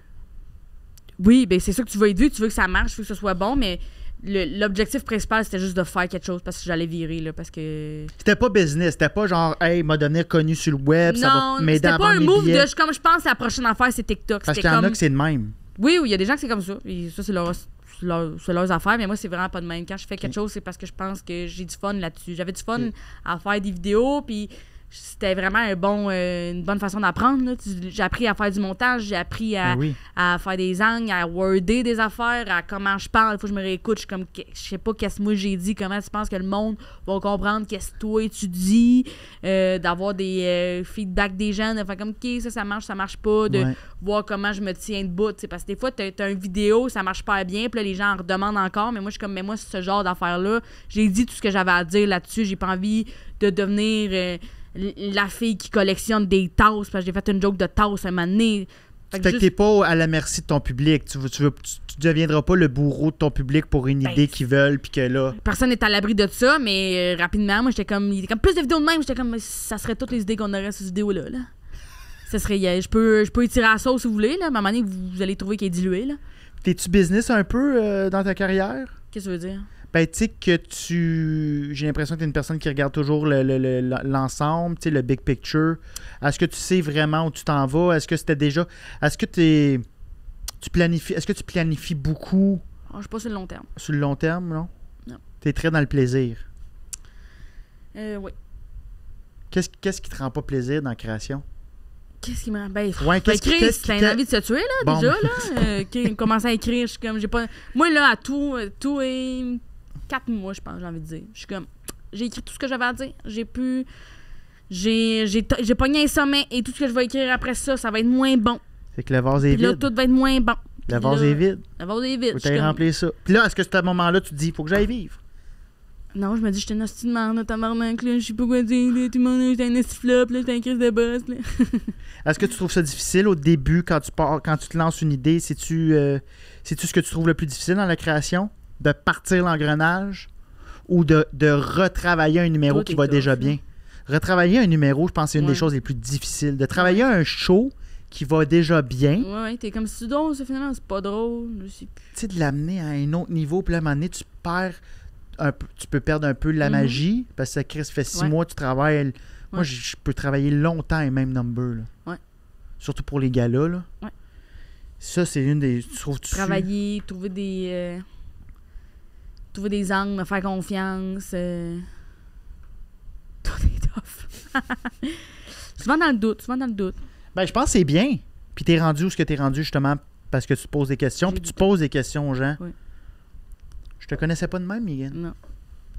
Oui, ben c'est ça que tu veux être vu. Tu veux que ça marche, tu veux que ce soit bon, mais l'objectif principal, c'était juste de faire quelque chose parce que j'allais virer, là, parce que... C'était pas business. C'était pas genre, hey, m'a devenir connu sur le web, ça va m'aider à vendre mes billets. C'était pas un move de... Comme je pense, la prochaine affaire, c'est TikTok. Parce qu'il y en a que c'est de même. Oui, il y a des gens que c'est comme ça. Et ça, c'est leurs affaires, mais moi, c'est vraiment pas de même. Quand je fais quelque chose, c'est parce que je pense que j'ai du fun là-dessus. J'avais du fun à faire des vidéos, puis c'était vraiment une bonne façon d'apprendre. Là. J'ai appris à faire du montage, j'ai appris à faire des angles, à worder des affaires, à comment je parle. Il faut que je me réécoute. Je suis comme, je sais pas qu'est-ce que moi j'ai dit, comment tu penses que le monde va comprendre qu'est-ce que toi tu dis, d'avoir des feedbacks des gens, de faire comme, OK, ça marche pas, de voir comment je me tiens debout. Parce que des fois, t'as une vidéo, ça marche pas bien, puis là, les gens en redemandent encore, mais moi, je suis comme, mais moi, ce genre d'affaires-là, j'ai dit tout ce que j'avais à dire là-dessus, j'ai pas envie de devenir... la fille qui collectionne des tasses, parce que j'ai fait une joke de tasses à un moment donné. Fait que t'es pas à la merci de ton public. Tu deviendras pas le bourreau de ton public pour une idée qu'ils veulent, puis que là... Personne n'est à l'abri de ça, mais rapidement, moi, j'étais comme... Il était comme plus de vidéos de même, j'étais comme... Ça serait toutes les idées qu'on aurait sur cette vidéo-là, là. Ça serait... Je peux étirer la sauce si vous voulez, là, mais à un moment donné, vous allez trouver qu'elle est diluée, là. T'es-tu business un peu dans ta carrière? Qu'est-ce que ça veut dire? Ben, tu sais que j'ai l'impression que tu es une personne qui regarde toujours l'ensemble, tu sais, le big picture. Est-ce que tu sais vraiment où tu t'en vas? Est-ce que c'était déjà... Est-ce que tu planifies beaucoup? Je suis pas sur le long terme. Sur le long terme, non? Non. Tu es très dans le plaisir. Oui. Qu'est-ce qui te rend pas plaisir dans la création? Qu'est-ce qui me rend... Ben, écrire, c'est une envie de se tuer, là, déjà, là. Commencer à écrire, je suis comme... j'ai pas... Moi, là, à tout est... 4 mois, je pense, j'ai envie de dire. Je suis comme, j'ai écrit tout ce que j'avais à dire. J'ai pogné un sommet et tout ce que je vais écrire après ça, ça va être moins bon. Fait que le vase est vide. Là, tout va être moins bon. Le vase est vide. Le vase est vide. Faut t'aller remplir ça. Puis là, est-ce que à ce moment-là, tu te dis, il faut que j'aille vivre? Non, je me dis, j'étais une hostie de merde, tabarnak, là, je sais pas quoi dire, tout le monde, j'étais un hostie flop, là, j'étais un crise de boss, là. Est-ce que tu trouves ça difficile au début, quand tu te lances une idée? C'est-tu ce que tu trouves le plus difficile dans la création? De partir l'engrenage? Ou de retravailler un numéro qui va déjà bien. Retravailler un numéro, je pense que c'est une des choses les plus difficiles. De travailler un show qui va déjà bien. Ouais, t'es comme si drôle, ça, finalement, c'est pas drôle. Je sais plus. Tu sais, de l'amener à un autre niveau, puis à un moment donné, tu peux perdre un peu la magie, parce que ça fait 6 mois que tu travailles. Moi, je peux travailler longtemps les mêmes numbers. Là. Ouais. Surtout pour les galas. Là. Ouais. Ça, c'est une des... Travailler, trouver des angles, me faire confiance. Tout est tough. souvent dans le doute. Ben, je pense que c'est bien. Puis t'es rendu où ce que t'es rendu, justement, parce que tu te poses des questions, puis tu poses des questions aux gens. Oui. Je te connaissais pas de même, Mégane. Non.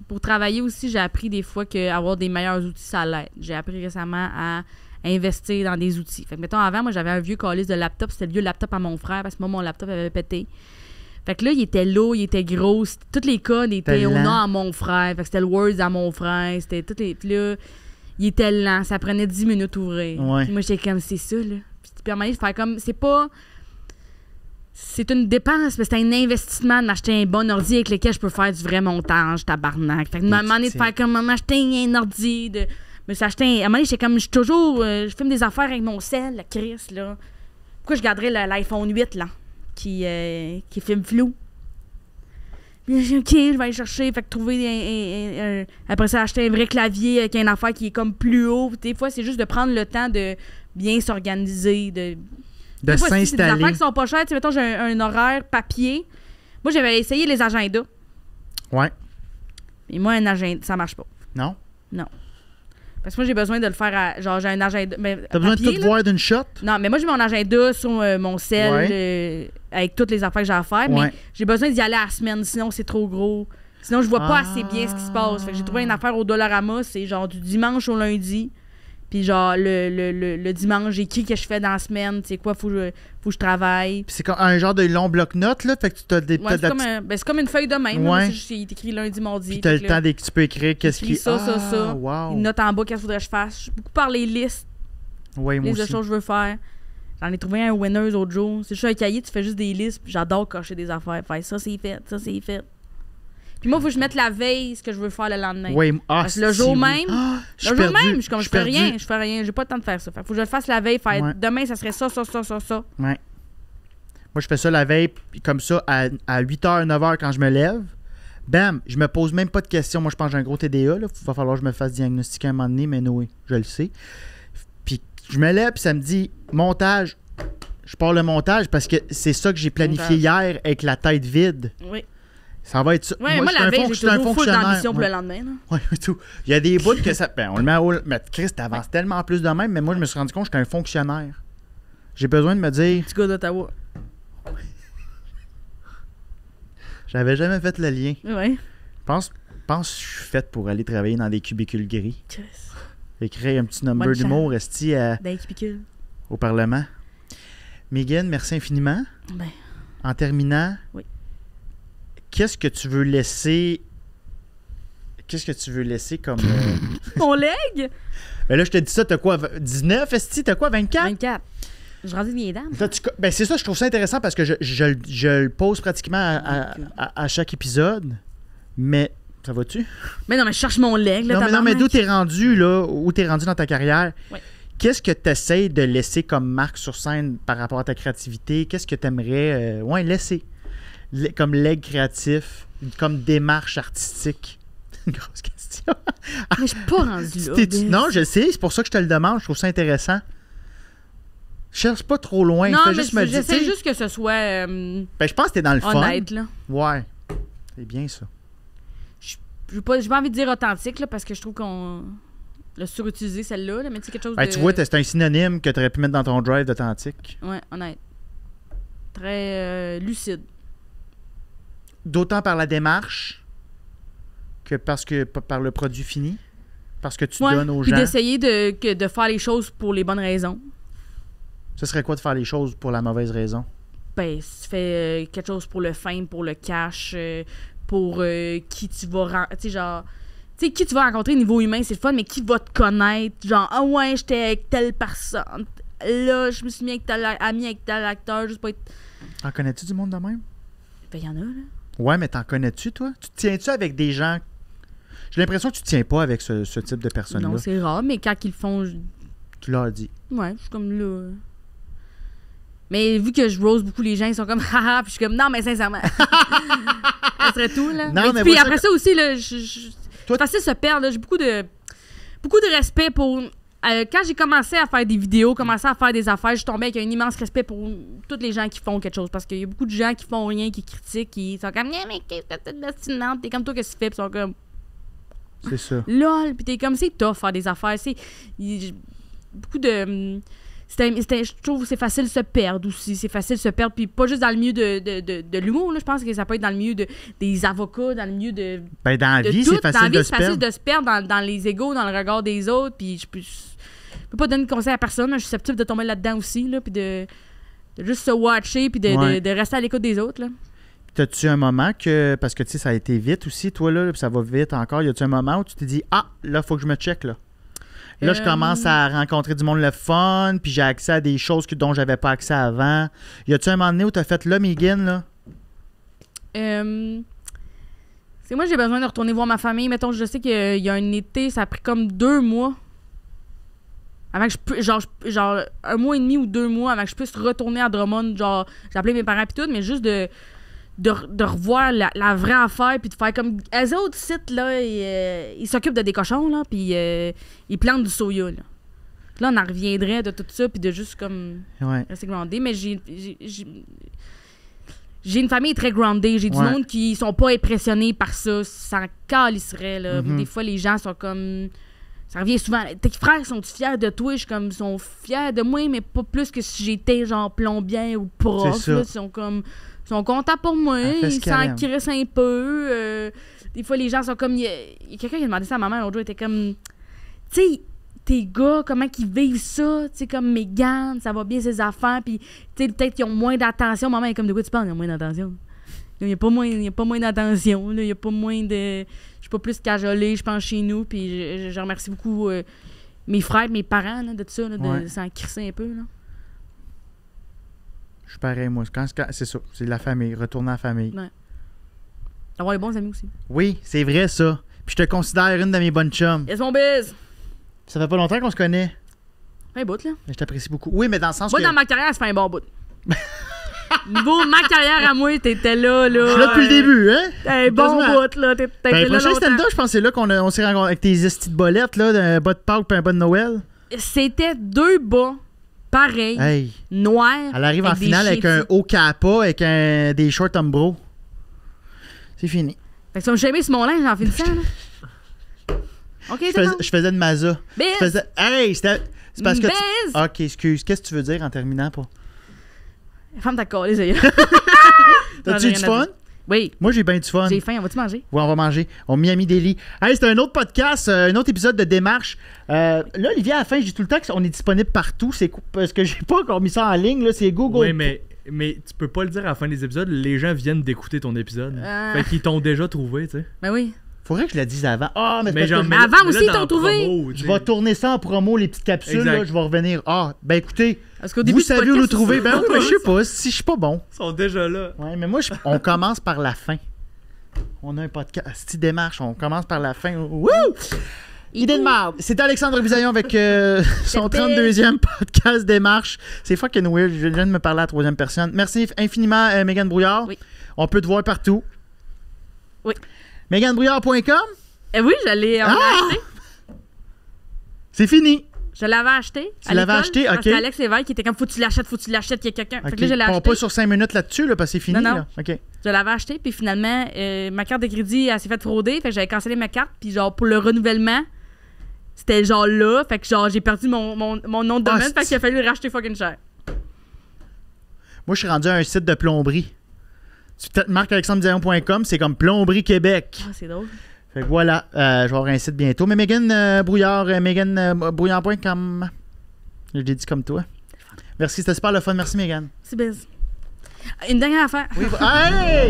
Pour travailler aussi, j'ai appris des fois qu'avoir des meilleurs outils, ça l'aide. J'ai appris récemment à investir dans des outils. Fait que, mettons, avant, moi, j'avais un vieux calice de laptop. C'était le vieux laptop à mon frère, parce que moi, mon laptop avait pété. Fait que là, il était lourd, il était gros. Tous les codes étaient au nom à mon frère. Fait que c'était le Word à mon frère. C'était tout les... Puis là, il était lent. Ça prenait 10 minutes à ouvrir. Ouais. Puis moi, j'étais comme, c'est ça, là. Puis à un moment donné, de faire comme... C'est pas... C'est une dépense, mais c'est un investissement de m'acheter un bon ordi avec lequel je peux faire du vrai montage, tabarnak. Fait que à un moment donné, de faire comme m'acheter un ordi, de me s'acheter un... À un moment donné, j'étais comme... Je filme des affaires avec mon sel, la Chris, là. Pourquoi je garderais l'iPhone 8, là? Qui filme flou. Puis j'ai dit, OK, je vais aller chercher. Fait que trouver après ça, acheter un vrai clavier avec une affaire qui est comme plus haut. Des fois, c'est juste de prendre le temps de bien s'organiser, de s'installer. C'est des affaires qui sont pas chères. Tu sais, mettons, j'ai un horaire papier. Moi, j'avais essayé les agendas. Ouais. Et moi, un agenda, ça marche pas. Non? Non. Parce que moi, j'ai besoin de le faire à... Genre, j'ai un agenda... T'as besoin de tout voir d'une shot? Non, mais moi, j'ai mon agenda sur mon cell avec toutes les affaires que j'ai à faire. Mais j'ai besoin d'y aller à la semaine, sinon c'est trop gros. Sinon, je vois pas assez bien ce qui se passe. Fait que j'ai trouvé une affaire au Dollarama. C'est genre du dimanche au lundi. Puis genre, le dimanche, j'écris que je fais dans la semaine. Tu sais quoi, faut que je travaille. Puis c'est comme un genre de long bloc-notes, là? Fait que tu t'as des... Ouais, c'est comme une feuille de même. Ouais. Là, c'est écrit lundi, mardi. Puis t'as le temps tu peux écrire qu'est-ce qui... ça. Wow. Une note en bas, qu'est-ce qu'il faudrait que je fasse. Je suis beaucoup par les listes. Oui, moi aussi. Les choses que je veux faire. J'en ai trouvé un winner l'autre jour. C'est juste un cahier, tu fais juste des listes. Puis j'adore cocher des affaires. Faire ça, c'est fait. Ça, c'est fait. Puis moi, il faut que je mette la veille ce que je veux faire le lendemain. Oui, parce que le jour même, je fais rien. J'ai pas le temps de faire ça. Faut que je le fasse la veille. Demain, ça serait ça. Ouais. Moi, je fais ça la veille, comme ça, à 8h, 9h quand je me lève. Bam, je me pose même pas de questions. Moi, je pense que j'ai un gros TDA. Il va falloir que je me fasse diagnostiquer un moment donné, mais oui, je le sais. Puis je me lève, puis ça me dit montage. Je pars le montage parce que c'est ça que j'ai planifié hier avec la tête vide. Oui. Ça va être ça. Ouais, moi la veille, j'ai toujours full d'ambition pour le lendemain. Oui, tout. Il y a des bouts que ça... Ben, on le met à haut... Mais Chris, t'avances tellement plus de même, mais moi, je me suis rendu compte que j'étais un fonctionnaire. J'ai besoin de me dire... Petit gars d'Ottawa. J'avais jamais fait le lien. Oui. Je pense que je suis faite pour aller travailler dans des cubicules gris. Yes. Écrire un petit number d'humour, esti, au Parlement. Megan, merci infiniment. Ben. En terminant... Oui. Qu'est-ce que tu veux laisser comme... Mon leg? Ben là, je te dis ça, t'as quoi? 19, esti? T'as quoi? 24? 24. Je rendis vieille dame. Ben c'est ça, je trouve ça intéressant parce que je le pose pratiquement à chaque épisode. Mais, ça va-tu? Mais non, mais je cherche mon leg. Là, non, mais d'où t'es rendu, là? Où t'es rendu dans ta carrière? Oui. Qu'est-ce que t'essayes de laisser comme marque sur scène par rapport à ta créativité? Qu'est-ce que t'aimerais laisser? Comme leg créatif, comme démarche artistique. Une grosse question. Mais je suis pas rendue là. Non, je sais, c'est pour ça que je te le demande. Je trouve ça intéressant. Je cherche pas trop loin. Non, mais j'essaie juste que ce soit ben, je pense que t'es dans le honnête, fun. Là. Ouais. C'est bien ça. J'ai pas envie de dire authentique là, parce que je trouve qu'on l'a surutilisé celle-là, mais tu sais quelque chose ben, de... Tu vois, c'est un synonyme que tu aurais pu mettre dans ton drive d'authentique. Ouais, honnête. Très lucide. D'autant par la démarche que par le produit fini. Parce que tu donnes aux gens. Puis d'essayer de faire les choses pour les bonnes raisons. Ce serait quoi de faire les choses pour la mauvaise raison? Ben, si tu fais quelque chose pour le fame, pour le cash, pour qui tu vas... Tu sais, genre... Tu sais, qui tu vas rencontrer au niveau humain, c'est le fun, mais qui va te connaître? Genre, ah ouais, j'étais avec telle personne. Là, je me suis mis ami avec tel acteur, juste pour être... En connais-tu du monde de même? Ben, il y en a, là. Ouais, mais t'en connais-tu, toi? Tu te tiens-tu avec des gens... J'ai l'impression que tu te tiens pas avec ce type de personnes-là. Non, c'est rare, mais quand ils le font... Tu l'as dit. Ouais, je suis comme là... Mais vu que je rose beaucoup les gens, ils sont comme haha, puis je suis comme non, mais sincèrement. Ça serait tout, là. Non, mais puis après ça aussi, là, c'est facile de se perdre. Là. J'ai beaucoup de respect pour. Quand j'ai commencé à faire des vidéos, commencé à faire des affaires, je tombais avec un immense respect pour tous les gens qui font quelque chose. Parce qu'il y a beaucoup de gens qui font rien, qui critiquent, qui sont comme mais qu'est-ce que t'es destinante, t'es comme toi, qu'est-ce que tu fais, puis ils sont comme. C'est ça. Lol, puis t'es comme c'est tough faire des affaires. C'est. Beaucoup de. Je trouve que c'est facile de se perdre aussi. C'est facile de se perdre. Puis pas juste dans le milieu de l'humour. Là. Je pense que ça peut être dans le milieu des avocats, dans le milieu de. Ben, dans la vie, c'est facile de se perdre. C'est facile de se perdre dans les égos, dans le regard des autres. Puis je peux pas donner de conseils à personne. Je suis susceptible de tomber là-dedans aussi. Là, puis de juste se watcher. Puis de rester à l'écoute des autres. Là. T'as-tu un moment que. Parce que tu sais, ça a été vite aussi, toi, là. Puis ça va vite encore. Y a-tu un moment où tu t'es dit ah, là, faut que je me check, là? Là, je commence à rencontrer du monde le fun, puis j'ai accès à des choses dont j'avais pas accès avant. Y a-tu un moment donné où t'as fait là, Megan, là? C'est moi, j'ai besoin de retourner voir ma famille. Mettons, je sais qu'il y a un été, ça a pris comme 2 mois. Avant que je puisse, genre 1 mois et demi ou 2 mois avant que je puisse retourner à Drummond. Genre, j'ai appelé mes parents et tout, mais juste de revoir la vraie affaire puis de faire comme les autres sites là ils s'occupent de des cochons là puis ils plantent du soya là. Puis là on en reviendrait de tout ça puis de juste comme rester groundé, mais j'ai une famille très groundée, j'ai du monde qui sont pas impressionnés par ça, ça en calisserait là. Des fois les gens sont comme Ça revient souvent. Tes frères sont fiers de toi? Je suis comme, ils sont fiers de moi, mais pas plus que si j'étais genre plombier ou prof. Là, ils sont contents pour moi. Ils s'en crissent un peu. Des fois, les gens sont comme... Il y a quelqu'un qui a demandé ça à ma mère l'autre jour. Il était comme... Tu sais, tes gars, comment ils vivent ça? Tu sais, comme Mégane, ça va bien ses affaires. Puis, tu sais, peut-être qu'ils ont moins d'attention. Maman est comme, de quoi tu parles? Ils ont moins d'attention. Il n'y a pas moins d'attention. Il n'y a pas moins de... Je suis pas plus cajolée, je pense, chez nous. Puis je remercie beaucoup mes frères, mes parents là, de tout ça, là, de s'en crisser un peu. Là. Je suis pareil, moi. C'est ça. C'est la famille. Retourner à la famille. Ouais. Avoir les bons amis aussi. Oui, c'est vrai, ça. Puis je te considère une de mes bonnes chums. Yes, mon biz! Ça fait pas longtemps qu'on se connaît. Un bout, là. Mais je t'apprécie beaucoup. Oui, mais dans le sens moi, que... dans ma carrière, ça fait un bon bout. Niveau ma carrière à moi, t'étais là. Je suis là depuis le début, hein? Un bon bout, là. T'étais là prochain longtemps. stand-up, je pense que c'est là qu'on s'est rencontrés avec tes estis de bolettes, là, d'un bas de Pâques et un bas de Noël. C'était 2 bas, pareils, hey. noirs. Elle arrive en finale avec un haut kappa, avec des shorts Umbro. C'est fini. Fait que ça me chémait sur mon linge en finissant, là. OK, je faisais de Maza. Biz! Hey, c'est parce que... Biz! OK, excuse. Qu'est-ce que tu veux dire en terminant, pas? Femme t'a collé, ça y est. T'as-tu eu du fun? Oui. Moi, j'ai bien du fun. J'ai faim. On va-tu manger? Oui, on va manger. On Miami Daily. Hey, c'est un autre podcast, un autre épisode de Démarche. Là, Olivier, à la fin, je dis tout le temps qu'on est disponible partout. C'est parce que j'ai pas encore mis ça en ligne. Là, c'est Google. Oui, mais tu peux pas le dire à la fin des épisodes. Les gens viennent d'écouter ton épisode. Fait qu'ils t'ont déjà trouvé, tu sais. Ben oui. Faudrait que je le dise avant. Ah, mais genre, avant aussi, ils t'ont trouvé. Je vais tourner ça en promo, les petites capsules. Là, je vais revenir. Ah, ben écoutez, vous savez où nous trouver. Ben oui, mais je sais pas. Si je suis pas bon. Ils sont déjà là. Ouais, mais moi, on commence par la fin. On a un podcast. Petite démarche, on commence par la fin. Wouh! Idée de marde. C'était Alexandre Bisaillon avec son 32e podcast Démarche. C'est fucking weird. Je viens de me parler à la 3e personne. Merci infiniment, Mégane Brouillard. Oui. On peut te voir partout. Oui. MéganeBrouillard.com? Oui, je l'ai acheté. C'est fini. Je l'avais acheté. Tu l'avais acheté, OK. C'était Alex Lévesque qui était comme faut que tu l'achètes, il y a quelqu'un. Okay. Fait que là, je l'ai acheté. Pas sur 5 minutes là-dessus, là, parce que c'est fini. Non. Là. OK. Je l'avais acheté, puis finalement, ma carte de crédit, elle s'est fait frauder. Fait que j'avais cancellé ma carte, puis genre, pour le renouvellement, c'était genre là. Fait que genre, j'ai perdu mon nom de domaine, fait qu'il a fallu le racheter fucking cher. Moi, je suis rendu à un site de plomberie. Tu marques alexandrebisaillon.com, c'est comme Plomberie Québec. Ah, c'est drôle. Fait que voilà, je vais avoir un site bientôt. Mais Mégane Brouillard, MéganeBrouillard.com. Je l'ai dit comme toi. Merci, c'était super le fun. Merci, Mégane. C'est bise. Une dernière affaire. Oui, hey!